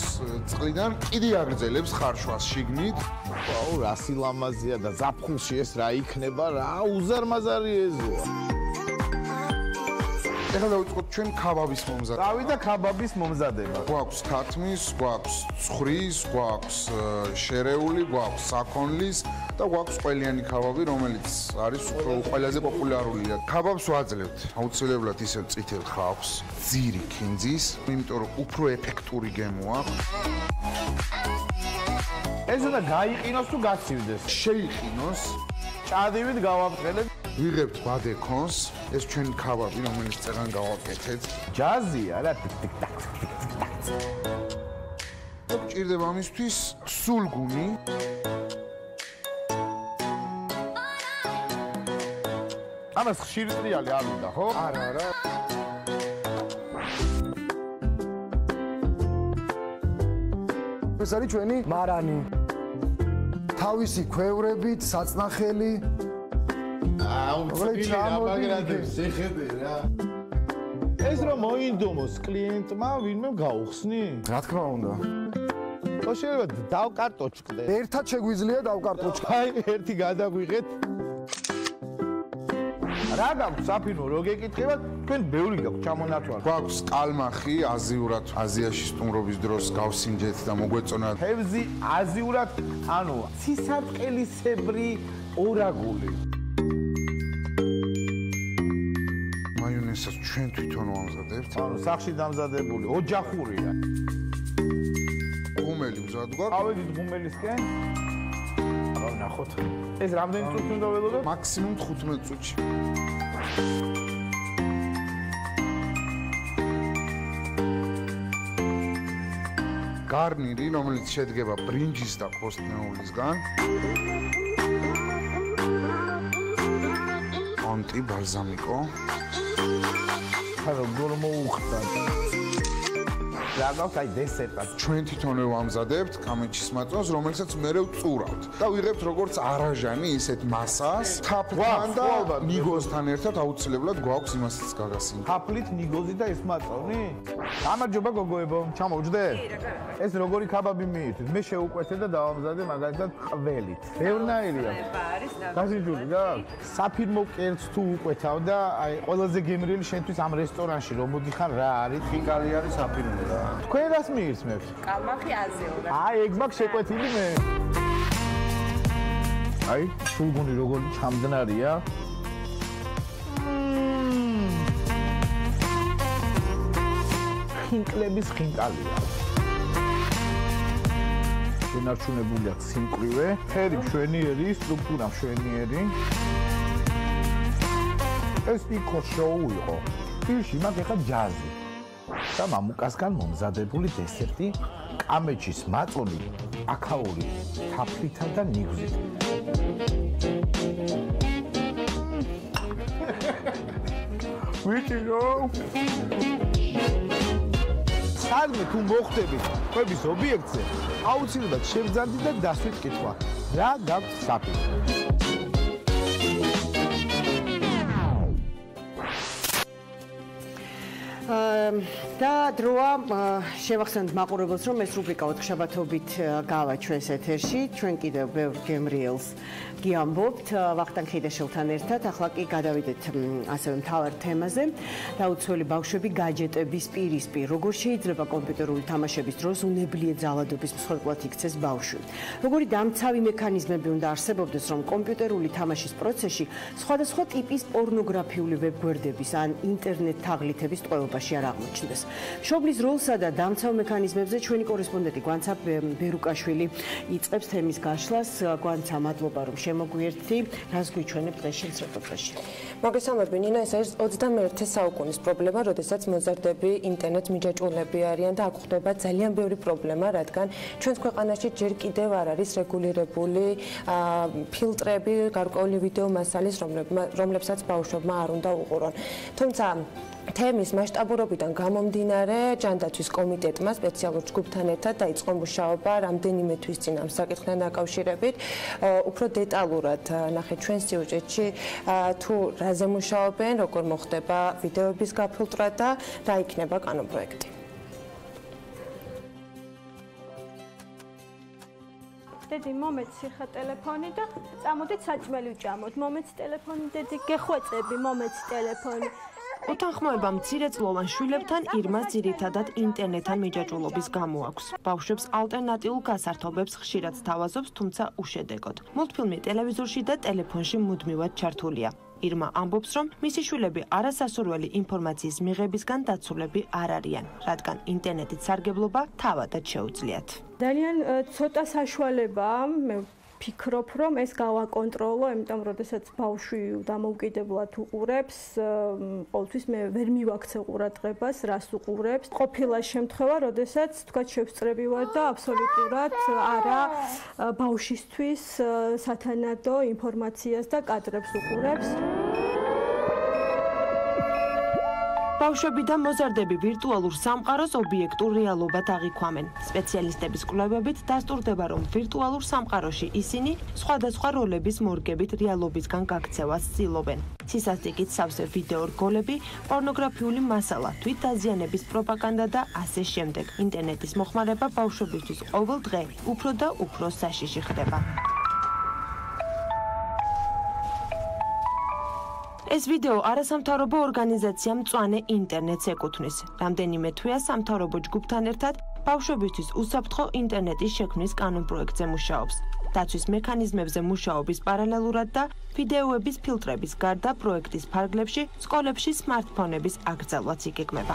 წყლიდან, კიდე აგრძელებს ხარშვას შიგნით. ვაუ, რა სილამაზეა და ზაფხულში ეს რა იქნება, რა უზარმაზარი ეზოა. ეხლა დავიწყოთ ჩვენ ქაბაბის მომზადება. დავიდა ქაბაბის მომზადება. გვაქვს თათმის, გვაქვს ცხვრის, გვაქვს შერეული, გვაქვს საქონლის და გვაქვს ყველიანი ქაბაბი, რომელიც არის ყველაზე პოპულარულია. ქაბაბს ვაძლევთ აუცილებლად ისევ წითელ ხავს, ძირი ქინძის, იმიტომ რომ უფრო ეფექტური გემოა. ეს უნდა გაიყინოს თუ გაცივდეს? შეიყინოს. ჭადივით გავამყენებ. ვიღებთ ბადეკონს, ეს ჩვენი ქაბაბი, რომელიც წეგან გავაკეთეთ. ჯაზია რა ტიკ-ტიკ. გჭირდება ამისთვის სულგუნი. ამას ხშირი ტრიალი არ უნდა, ხო? არა. ეს არის ჩვენი მარანი. თავისი ქვევრებით, საწნახელი. აუცილებლად ამაგრადებს შეხედე რა. ეს რომ მოინდომოს კლიენტმა, ვინმე გაუხსნი? რა თქმა უნდა. ხო შეიძლება დავკარტოჭკდე. ერთად შეგვიძლია დავკარტოჭკდე. აი, ერთი გადაგვიღეთ. რა გაქვს საფირმო, რო გეკითხებათ, თქვენ ბევრი გაქვს ჩამონათვალი. გვაქვს კალმახი, აზიურად აზიაში სტუმრობის დროს გავსინჯეთ და მოგვეწონათ. თევზი აზიურად, ანუ ცისარტყელისებრი ორაგული. მაიონეზს ჩვენ თვითონ ვამზადებთ. ანუ სახში დამზადებული, ოჯახურია. ღუმელი მზად გვაქვს. ავედით ღუმელისკენ. აბა ნახოთ. ეს რამდენი წუთი უნდა ველოდოთ? მაქსიმუმ 15 წუთში. გარნირი, რომელიც შედგება ბრინჯის და ფოსტნეულისგან. კონტი ბალზამიკო. ხარო გორმოუხდა. რა გაქვს აი დესერტად. ჩვენ თვითონვე ვამზადებთ კამეჩის მაწვანს, რომელსაც მერე ვწურავთ. და ვიღებთ როგორც არაჟანი ისეთ მასას, თაფლთან და ნიგოზთან ერთად აუცილებლად გვაქვს იმასაც გაგასინჯა. თაფლით, ნიგოზი და ეს მაწვანი? გამარჯობა გოგოებო, ჩამოვჯდე? ეს როგორი ქაბაბი მიირთვით? მე შევუკვეთე და დავამზადე მაგალითად ყველით. ბევრნაირია. გასიჯული რა? საფირმო კერძს თუ უკვეთავ და აი ყველაზე გემრიელი შენთვის ამ რესტორანში რომ მოდიხარ რა არის? ხინკალი არის საფირმო რა. თქვენ რას მიირთმევთ? კალმახი აზიურად. აი, ეგ მაქვს შეკვეთილი მე. აი, სულგუნი როგორი ჩამდნარია. ხინკლების ხინკალია. შენარჩუნებულია სიმკვრივე, ფერი მშვენიერი, სტრუქტურა მშვენიერი. ეს იქო შოუ იყო. პირში მაგ ეხა ჯაზი. და მამუკასგან მომზადებული დესერტი კამეჩის მაწონი აკაური თაფლითა და ნიგვზით. ვიჭირო საგმე თუ მოხდებით ხვების ობიექტზე, აუცილებლად შევძანდით და დასვით კითხვა. რა გაქვთ საფიქრო? და დროა შევახსენოთ მაყურებელს, რომ ეს რუბრიკა ოთხშაბათობით გავა ჩვენს ეთერში. ჩვენ კიდევ ბევრ გემრიელს გიამბობთ ვახტანგ ხიდაშვილთან ერთად. ახლა კი გადავიდეთ ასევე მთავარ თემაზე. დაუცველი ბავშვები გაჯეტების პირისპირ. როგორ შეიძლება კომპიუტერული თამაშების დროს უნებლიე ძალადობის მსხვერპლად იქცეს ბავშვი? როგორი დამცავი მექანიზმები უნდა არსებობდეს, რომ კომპიუტერული თამაშის პროცესში სხვადასხვა ტიპის პორნოგრაფიული ვებგვერდების ან ინტერნეტ თაღლითების ტყვეობაში არ აღმოჩნდეს? მშობლის როლსა და დამცავ მექანიზმებზე ჩვენი კორესპონდენტი გვანცა ბერუკაშვილი იწყებს თემის გაშლას. გვანცა, მადლობა რომ შემოგვიერთდი. რას გვიჩვენებ დღეშინს რეპორტაჟში? მოგესალმები ნინა, ეს არის 21 საუკუნის პრობლემა, როდესაც მოზარდები ინტერნეტ მიჯაჭვულები არიან და აქ ხდება ძალიან ბევრი პრობლემა, რადგან ჩვენს ქვეყანაში ჯერ კიდევ არ არის რეგულირებული ფილტრები, გარკვეული ვიდეო მასალის, რომლებსაც ბავშვებმა არ უნდა უყურონ. თუმცა თემის მასშტაბურობიდან გამომდინარე, ჯანდაცვის კომიტეტმა სპეციალურ ჯგუფთან ერთად დაიწყო მუშაობა რამდენიმე თვის წინ ამ საკითხთან დაკავშირებით. უფრო დეტალურად ნახეთ ჩვენ სიუჟეტში თუ რაზე მუშაობენ, როგორ მოხდება ვიდეოების გაფილტრა და რა იქნება კანონპროექტი. დედი მომეც სიხა ტელეფონი და წამოდით საჭმელი ვჭამოთ. მომეც ტელეფონი დედი, გეხვეწები, მომეც ტელეფონი. უთანხმოება მცირეწლოვან შვილებთან ირმას ძირითადად ინტერნეტთან მიჯაჭვულობის გამო აქვს. ბავშვებს ალტერნატიულ გასართობებს ხშირად სთავაზობს, თუმცა უშედეგოდ. მულტფილმი ტელევიზორში და ტელეფონში მუდმივად ჩართულია. ირმა ამბობს, რომ მისი შვილები არასასურველი ინფორმაციის მიღებისგან დაცულები არ არიან, რადგან ინტერნეტით სარგებლობა თავადაც შეუძლიათ. ძალიან ცოტა საშუალებაა, მე ფიქრობ, რომ ეს გავაკონტროლო, იმიტომ როდესაც ბავშვი დამოუკიდებლად უყურებს, ყოველთვის მე ვერ მივაქცე ყურადღებას, რას უყურებს. ყოფილა შემთხვევა, როდესაც თქვა შევსწრები ვარ და აბსოლუტურად არა ბავშვისთვის სათანადო ინფორმაციას და კადრებს უყურებს. ბავშვები და მოზარდები ვირტუალურ სამყაროს ობიექტურ რეალობად აღიქვამენ. სპეციალისტების კვლევებით დასტურდება, რომ ვირტუალურ სამყაროში ისინი სხვადასხვა როლების მორგებით რეალობისგან გაქცევას ცდილობენ. სისასტიკით სავსე ვიდეო რგოლები, პორნოგრაფიული მასალა, თვითდაზიანების პროპაგანდა და ასე შემდეგ. ინტერნეტის მოხმარება ბავშვებისთვის ყოველ დღე უფრო და უფრო საშიში ხდება. ეს ვიდეო არასამთავრობო ორგანიზაცია მწვანე ინტერნეტს ეკუთვნის. რამდენიმე თვეა სამთავრობო ჯგუფთან ერთად ბავშვებისთვის უსაფრთხო ინტერნეტის შექმნის კანონპროექტზე მუშაობს. დაცვის მექანიზმებზე მუშაობის პარალელურად და ვიდეოების ფილტრების გარდა პროექტის ფარგლებში სკოლებში სმარტფონების აკრძალვაც იგეგმება.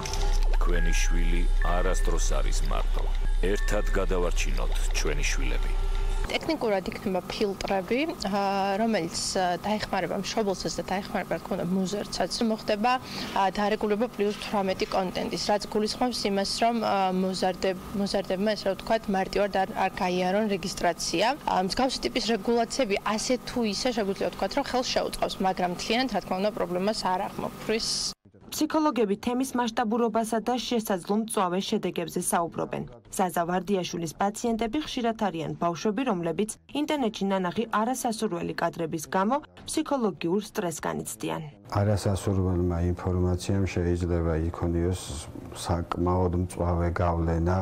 თქვენი შვილი არასდროს არის მარტო. ერთად გადავარჩინოთ ჩვენი შვილები. ტექნიკურად იქნება ფილტრები, რომელიც დაეხმარება მშობელსაც და დაეხმარება თქო უნდა მუზერცაც. მოხდება დარეგულირება +18 კონტენტის, რაც გულისხმობს იმას, რომ მოზარდებმა, ესე რომ ვთქვათ, მარტივად არ გაიარონ რეგისტრაცია. მსგავსი ტიპის რეგულაციები ასე თუ ისე შეგვიძლია ვთქვათ, რომ ხელს შეუწყობს, მაგრამ მთლიანად რა თქმა უნდა პრობლემას არ აღმოფხრის. ფსიქოლოგები თემის მასშტაბურობასა და შესაძლო მწვავე შედეგებზე საუბრობენ. ზაზა ვარდიაშვილის პაციენტები ხშირად არიან ბავშვები, რომლებიც ინტერნეტში ნანახი არასასურველი კადრების გამო ფსიქოლოგიურ სტრესს განიცდიან. არასასურველმა ინფორმაციამ შეიძლება იქონიოს საკმაოდ მწვავე გავლენა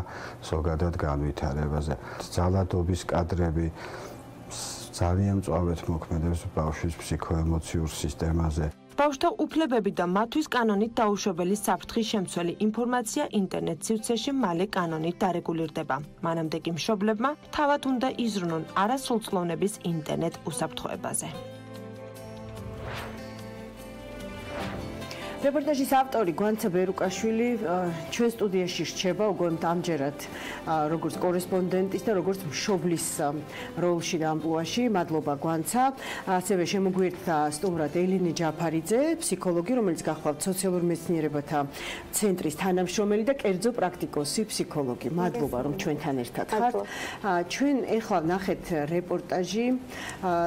ზოგადად განვითარებაზე. ძალადობის კადრები ძალიან მწვავედ მოქმედებს ბავშვის ფსიქოემოციურ სისტემაზე. ბავშვთა უფლებები და მათთვის კანონით დაუშვებელი საფრთხის შემცველი ინფორმაცია ინტერნეტ სივრცეში მალე კანონით დარეგულირდება. მანამდე კი მშობლებმა თავად უნდა იზრუნონ არასრულწლოვნების ინტერნეტ უსაფრთხოებაზე. რეპორტაჟის ავტორი გვანცა ბერუკაშვილი ჩვენ სტუდიაში რჩება უგონთ ამჯერად როგორც კორესპონდენტის და როგორც მშობლის როლში და ამპლუაში. მადლობა გვანცა. ასევე შემოგვიერთდა სტუმრად ელენე ჯაფარიძე, ფსიქოლოგი, რომელიც გახლავთ სოციალურ მეცნიერებათა ცენტრის თანამშრომელი და კერძო პრაქტიკოსი ფსიქოლოგი. მადლობა რომ ჩვენთან ერთად ხართ. ჩვენ ეხლა ნახეთ რეპორტაჟი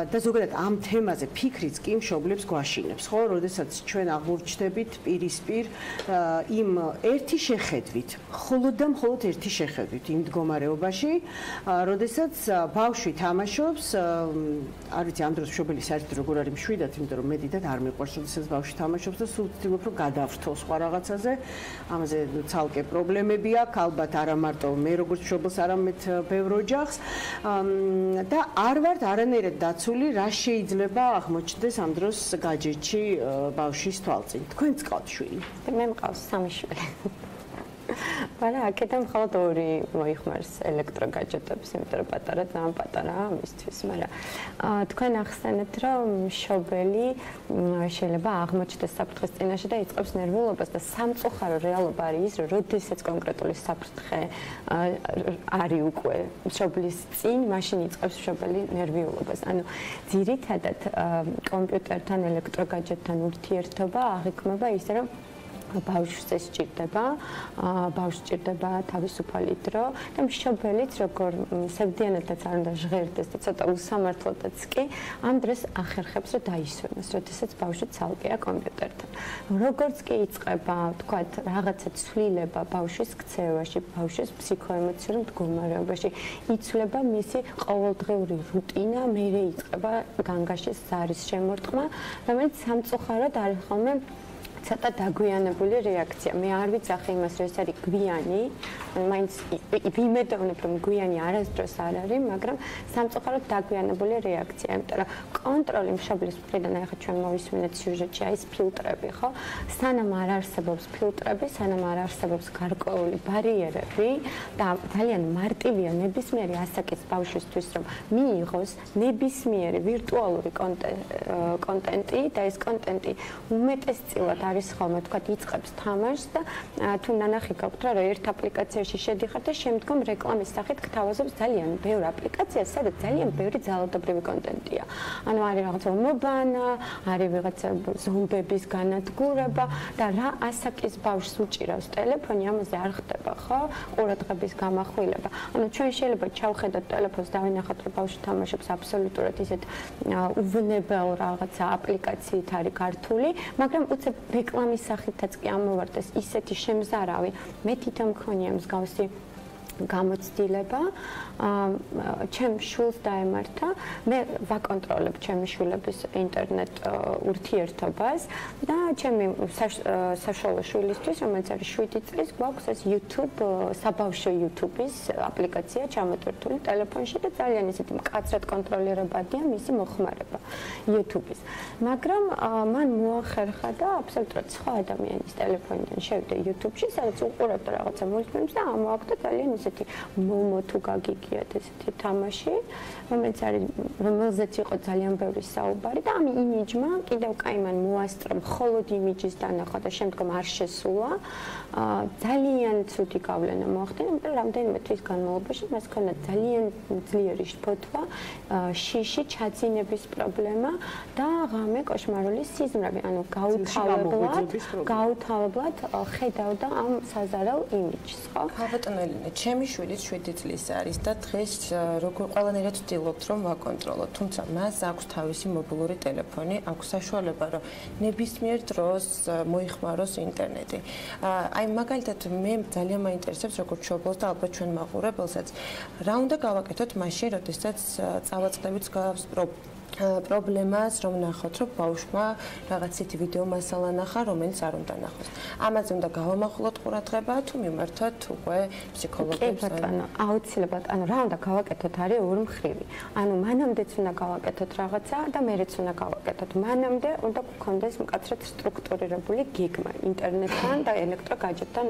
და ზოგადად ამ თემაზე ფიქრიც კი მშობლებს გვაშინებს, ხო? როდესაც ჩვენ აღმოჩნდებით პირისპირ იმ ერთი შეხედვით, მხოლოდ ერთი შეხედვით იმ მდგომარეობაში, როდესაც ბავშვი თამაშობს, არ ვიცი ამ დროს მშობელი საერთოდ როგორ არის მშვიდად, იმიტომ რომ მე დიდად არ მიყვარს, როდესაც ბავშვი თამაშობს და სულ ვცდილობ რომ გადავრთო სხვა რაღაცაზე. ამაზე ცალკე პრობლემები აქვს, ალბათ არა მარტო მე როგორც მშობელს, არამედ ბევრ ოჯახს და არ ვართ არანაირად დაცული, რა შეიძლება აღმოჩნდეს ამ დროს გაჯეთში ბავშვის თვალწინ. თქვენ გყავთ შვილი? მე მყავს 3 შვილი. მაგრამ აქედან მხოლოდ 2 მოიხმარს ელექტროგაჯეტებს, იმიტომ რომ პატარა ძალიან პატარაა ამისთვის, მაგრამ თქვენ ახსენეთ, რომ მშობელი შეიძლება აღმოჩნდეს საფრთხის წინაშე და იწყებს ნერვიულობას და სამწუხარო რეალობა არის ის, რომ როდესაც კონკრეტული საფრთხე არის უკვე მშობლის წინ, მაშინ იწყებს მშობელი ნერვიულობას. ანუ ძირითადად კომპიუტერთან, ელექტროგაჯეტთან ურთიერთობა აღიქმება ისე, რომ ბავშვს სჭირდება, ბავშვს სჭირდება თავისუფალი დრო და მშობელიც როგორ სევდიანადაც არ უნდა ჟღერდეს და ცოტა უსამართლოდაც კი ამ დროს ახერხებს რომ დაისვენოს, როდესაც ბავშვი ცალკეა კომპიუტერთან. როგორც კი იწყება, თქვათ, რაღაცა ცვლილება ბავშვის ქცევაში, ბავშვის ფსიქოემოციურ მდგომარეობაში, იცვლება მისი ყოველდღიური რუტინა, მერე იწყება განგაშის ზარის შემორტყმა, რომელიც სამწუხაროდ არის ხოლმე ცოტა დაგვიანებული რეაქცია. მე არ ვიცახი იმას, რომ ეს არის გვიანი, მაინც ვიმედოვნებ, რომ გვიანი არასდროს არ არის, მაგრამ სამწუხაროდ დაგვიანებული რეაქცია, იმიტომ რომ კონტროლი მშობლის მხრიდან, ახლა ჩვენ მოვისმინეთ სიუჟეტში, აი ეს ფილტრები, ხო? სანამ არ არსებობს ფილტრები, სანამ არ არსებობს გარკვეული ბარიერები და ძალიან მარტივია ნებისმიერი ასაკის ბავშვისთვის, რომ მიიღოს ნებისმიერი ვირტუალური კონტენტი და ეს კონტენტი უმეტესწილად არის ხოლმე თქვა იწყებს თამაშს და თუ ნანახი გაქვთ რა ერთ აპლიკაციაში შედიხარ და შემდგომ რეკლამის სახით გთავაზობს ძალიან ბევრ აპლიკაციას, სადაც ძალიან ბევრი ძალადობრივი კონტენტია. ანუ არის რაღაცა მობანა, არის ვიღაცა ზომბების განადგურება და რა ასაკის ბავშვს უჭირავს ტელეფონი, ამაზე არ ხდება, ხო? ყურადღების გამახვილება. ანუ ჩვენ შეიძლება ჩავხედოთ ტელეფონს და ვინახოთ რომ ბავშვი თამაშობს აბსოლუტურად ისეთ უვნებელ რაღაცა აპლიკაციით არის გართული, მაგრამ უცებ რეკლამის სახითაც კი ამოვარდეს ისეთი შემზარავი, მე თვითონ მქონია მსგავსი გამოცდილება, ჩემ შვილს დაემართა, მე ვაკონტროლებ ჩემი შვილების ინტერნეტ ურთიერთობას და ჩემი საშუალო შვილისთვის, რომელიც არის 7 წლის, გვაქვს ეს YouTube, საბავშვო YouTube-ის აპლიკაცია ჩამოტვირთული ტელეფონში და ძალიან ისეთი მკაცრად კონტროლირებადია მისი მოხმარება YouTube-ის. მაგრამ მან მოახერხა და აბსოლუტურად სხვა ადამიანის ტელეფონიდან შევიდა YouTube-ში, სადაც უყურებდა რაღაცა მულტფილმს და ამოაქვს ძალიან ისეთი მომო თუ გაგიგიათ ესეთი თამაში, რომელზეც იყო ძალიან ბევრი საუბარი და ამ იმიჯმა კიდევ კაიმან მოასწრო მხოლოდ იმიჯის დანახვა და შემდგომ არ შესულა. ძალიან ცუდი გავლენა მოახდინა, იმიტომ რომ რამდენიმე თვის განმავლობაში მას ჰქონდა ძალიან ძლიერი შფოთვა, შიში, ჩაძინების პრობლემა და ღამე კოშმარული სიზმრები, ანუ გაუთავებლად ხედავდა ამ საზარელ იმიჯს, ხო? ბატონო ელენე, ჩემი შვილი 7 წლის არის და დღეს როგორ ყველანაირად ვცდილობთ რომ ვაკონტროლოთ, თუმცა მას აქვს თავისი მობილური ტელეფონი, აქვს საშუალება რომ ნებისმიერ დროს მოიხმაროს ინტერნეტი. აი მაგალითად მე ძალიან მაინტერესებს როგორც მშობელს და ალბათ ჩვენ მაყურებელსაც, რა უნდა გავაკეთოთ მაშინ, როდესაც წავაწყდებით გავს პრობლემას, რომ ნახოთ, რომ ბავშვმა რაღაც ისეთი ვიდეო მასალა ნახა, რომელიც არ უნდა ნახოს. ამაზე უნდა გავამახვილოთ ყურადღება თუ მიმართოთ უკვე ფსიქოლოგებს? ბატონო, აუცილებლად, ანუ რა უნდა გავაკეთოთ არის ორმხრივი. ანუ მანამდეც უნდა გავაკეთოთ რაღაცა და მერეც უნდა გავაკეთოთ. მანამდე უნდა გქონდეს მკაცრად სტრუქტურირებული გეგმა ინტერნეტთან და ელექტროგაჯეტთან,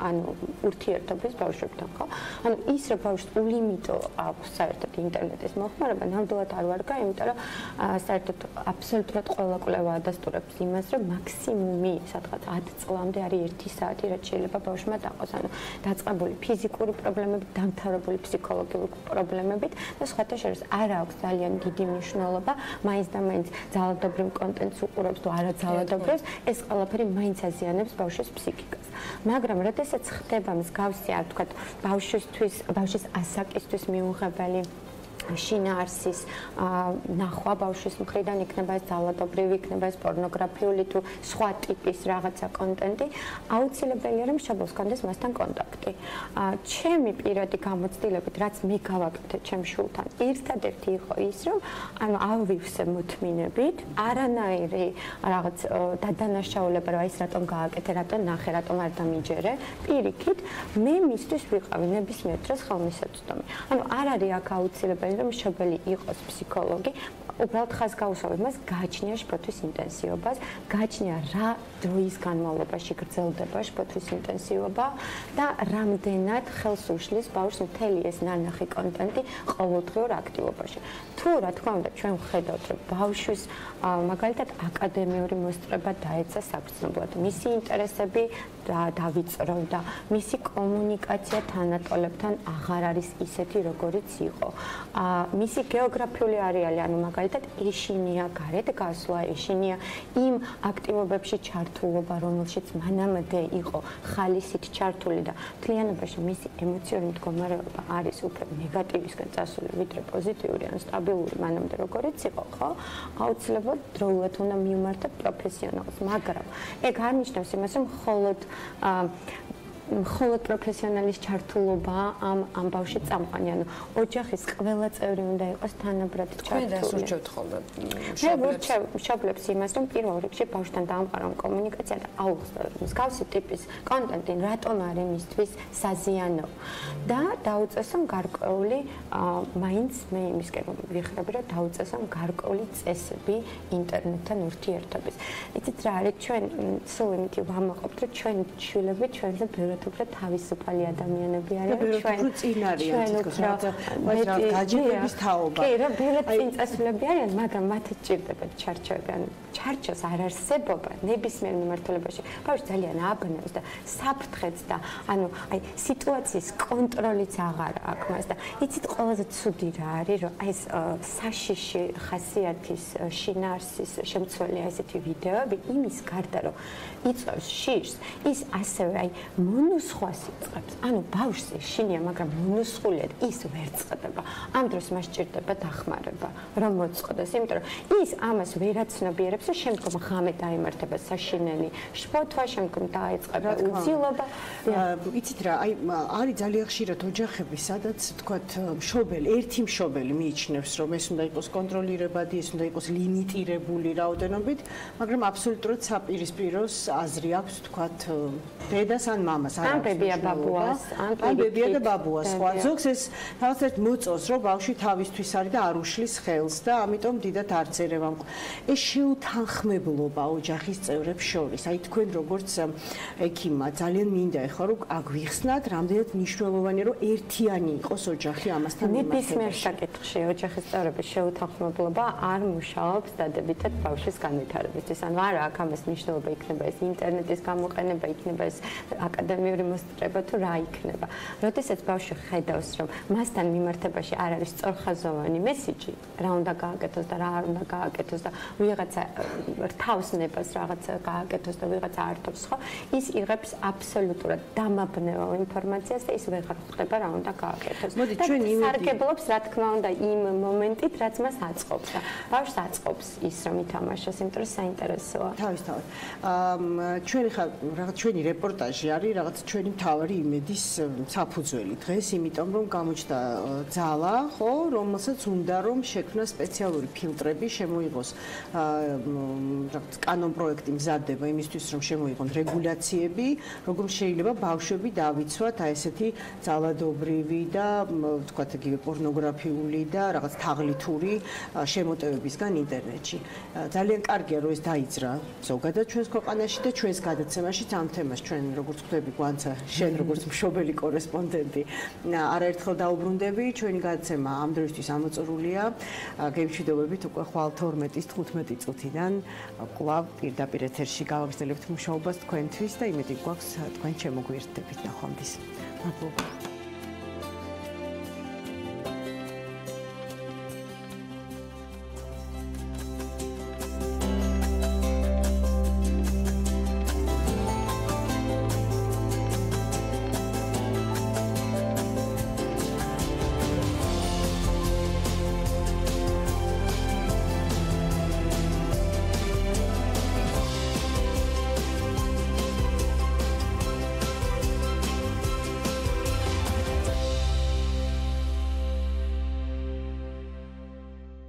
ანუ ურთიერთობის ბავშვებთან, ხო? ანუ ის რომ ბავშვს ულიმიტო აქვს საერთოდ ინტერნეტის მოხმარება, ნამდვილად არ ვარგა, იმიტომ რომ საერთოდ აბსოლუტურად ყველა კვლევა ადასტურებს იმას, რომ მაქსიმუმი სადღაც 10 წლამდე არის 1 საათი, რაც შეიძლება ბავშვმა დაყოს. ანუ დაწყებული ფიზიკური პრობლემებით, დამთავრებული ფსიქოლოგიური პრობლემებით და სხვათა შორის არ აქვს ძალიან დიდი მნიშვნელობა, მაინც და მაინც ძალადობრივ კონტენტს უყურებს თუ არა ძალადობრივს, ეს ყველაფერი მაინც აზიანებს ბავშვის ფსიქიკას. მაგრამ როდესაც ხდება მსგავსი, არ ვთქვათ, ბავშვის ასაკისთვის მიუღებელი შინაარსის ნახვა ბავშვის მხრიდან იქნება ეს ძალადობრივი, იქნება ეს პორნოგრაფიული თუ სხვა ტიპის რაღაცა კონტენტი, აუცილებელია რომ მშობელს ჰქონდეს მასთან კონტაქტი. ჩემი პირადი გამოცდილებით, რაც მე გავაკეთე ჩემ შულთან, ერთადერთი იყო ის, რომ ანუ ავივსე მოთმინებით, არანაირი რაღაც დადანაშაულება, რომ აი ეს რატომ გააკეთე, რატომ ნახე, რატომ არ დამიჯერე, პირიქით, მე მისთვის ვიყავი ნებისმიერ დროს ხელმისაწვდომი. ანუ არ არის აქ აუცილებელი რომ მშობელი იყოს ფსიქოლოგი, უბრალოდ ხაზს გაუსვამებ მას გააჩნია შფოთვის ინტენსივობას, გააჩნია რა დროის განმავლობაში გრძელდება შფოთვის ინტენსივობა და რამდენად ხელს უშლის ბავშვს მთელი ეს ნანახი კონტენტი ყოველდღიურ აქტივობაში. თუ რა თქმა უნდა ჩვენ ვხედავთ რომ ბავშვის მაგალითად აკადემიური მოსწრება დაეცა საგრძნობლად, მისი ინტერესები დავიწროვდა, მისი კომუნიკაცია თანატოლებთან აღარ არის ისეთი როგორიც იყო. მისი გეოგრაფიული არეალი, ანუ მაგალითად ეშინია გარეთ გასვლა, ეშინია იმ აქტივობებში ჩართულობა, რომელშიც მანამდე იყო ხალისით ჩართული და მთლიანობაში მისი ემოციური მდგომარეობა არის უფრო ნეგატივისკენ წასული, ვიდრე პოზიტიური ან სტაბილური მანამდე როგორიც იყო, ხო? აუცილებლად დროულად უნდა მივმართოთ პროფესიონალს, მაგრამ ეგ არ ნიშნავს იმას, რომ მხოლოდ პროფესიონალის ჩართულობა ამ ბავშვი წამყვანი, ანუ ოჯახის ყველა წევრი უნდა იყოს თანაბრად ჩართული. თქვენ რას ურჩევთ ხოლმე მშობლებს იმას, რომ პირველ რიგში ბავშვთან დაამყარონ კომუნიკაცია და აუხსნათ მსგავსი ტიპის კონტენტი რატომ არის მისთვის საზიანო და დაუწესონ გარკვეული მაინც მე იმისკენ ვიხდები, რომ დაუწესონ გარკვეული წესები ინტერნეტთან ურთიერთობის. იცით რა არის, ჩვენ სულ იმითი ვამაყობთ, რომ ჩვენ შვილები ჩვენზე ბევრად უფრო თავისუფალი ადამიანები არიან, ჩვენ უფრო გაჯერების თაობა. კი, რა ბევრად წინწესულები არიან, მაგრამ მათი ჭირდებათ ჩარჩოები, ანუ ჩარჩოს არ არსებობა ნებისმიერ მიმართულებაში ბავშვს ძალიან აბნევს და საფრთხეც და ანუ აი სიტუაციის კონტროლიც აღარ აქვს მას და იცით ყველაზე ცუდი რა არის, რომ აი ეს საშიში ხასიათის შინაარსის შემცველი ასეთი ვიდეოები იმის გარდა რომ იწვევს შიშს, ის ასევე აი მონუსხვას იწყებს. ანუ ბავშვს ეშინია, მაგრამ მონუსხულიად ის ვერ წყდება. ამ დროს მას ჭირდება დახმარება, რომ მოწყდეს, იმიტომ რომ ის ამას ვერაცნობიერებს, რომ შემდგომ ღამე დაემართება საშინელი შფოთვა, შემდგომ დაეწყება უძილობა. იცით რა, აი არის ძალიან ხშირად ოჯახები, სადაც თქვათ ერთი მშობელი მიიჩნევს, რომ ეს უნდა იყოს კონტროლირებადი, ეს უნდა იყოს ლიმიტირებული რაოდენობით, მაგრამ აბსოლუტურად საპირისპიროს აზრი აქვს, თქვათ დედას ან მამას არ ან ბებია ბაბუას, ან ბებია და ბაბუას. სხვა ზოგს ეს თავისუფლად მოწონს, რომ ბავშვი თავისთვის არის და არ უშლის ხელს და ამიტომ დიდად არ წერევამ. ეს შეუთანხმებლობა ოჯახის წევრებს შორის. აი თქვენ როგორც ექიმა ძალიან მინდა ეხლა რომ აგვიხსნათ, რამდენად მნიშვნელოვანია რომ ერთიანი იყოს ოჯახი ამასთან მიმართებაში. ნებისმიერ საკითხში ოჯახის წევრების შეუთანხმებლობა არ მუშაობს დადებითად ბავშვის განვითარებისთვის. ანუ არა აქ ამას მნიშვნელობა იქნება ეს ინტერნეტის გამოყენება, იქნება ეს აკადემიური მოსწრება თუ რა იქნება. როდესაც ბავშვი ხედავს, რომ მასთან მიმართებაში არ არის სწორხაზოვანი მესიჯი, რა უნდა გააკეთოს და რა არ უნდა გააკეთოს და ვიღაცა რთავს ნებას რაღაცა გააკეთოს და ვიღაცა ართობს, ხო? ის იღებს აბსოლუტურად დამაბნეველ ინფორმაციას და ის ვეღარ ხვდება რა უნდა გააკეთოს. მოდი ჩვენ სარგებლობს, რა თქმა უნდა, იმ მომენტით, რაც მას აწყობს და ბავშვს აწყობს ის, რომ ითამაშოს, იმიტომ რომ საინტერესოა. თავისთავად. ჩვენ ხა რაღაც ჩვენი რეპორტაჟი არის რაღაც ჩვენი მთავარი იმედის საფუძველი დღეს, იმიტომ რომ გამოჩნდა ძალა, ხო, რომელსაც უნდა რომ შექმნა სპეციალური ფილტრები, შემოიღოს რაღაც კანონ პროექტი მზადდება იმისთვის, რომ შემოიღონ რეგულაციები, როგორ შეიძლება ბავშვები დავიცვათ აი ესეთი ძალადობრივი და ვთქვათ იგივე პორნოგრაფიული და რაღაც თაღლითური შემოტევებისგან ინტერნეტში. ძალიან კარგია რომ ეს დაიძრა ზოგადად ჩვენს ქვეყანაში და ჩვენს გადაცემაშიც ამ თემას ჩვენ როგორც ხვდებით გვანცა შენ როგორც მშობელი კორესპონდენტი არაერთხელ დაუბრუნდები ჩვენი გადაცემა ამ დროისთვის ამოწურულია გემშვიდობებით უკვე ხვალ 12-ის 15 წუთიდან კვლავ პირდაპირ ეთერში გავაგრძელებთ მუშაობას თქვენთვის და იმედი გვაქვს თქვენ შემოგვიერთდებით ნახვამდის მადლობა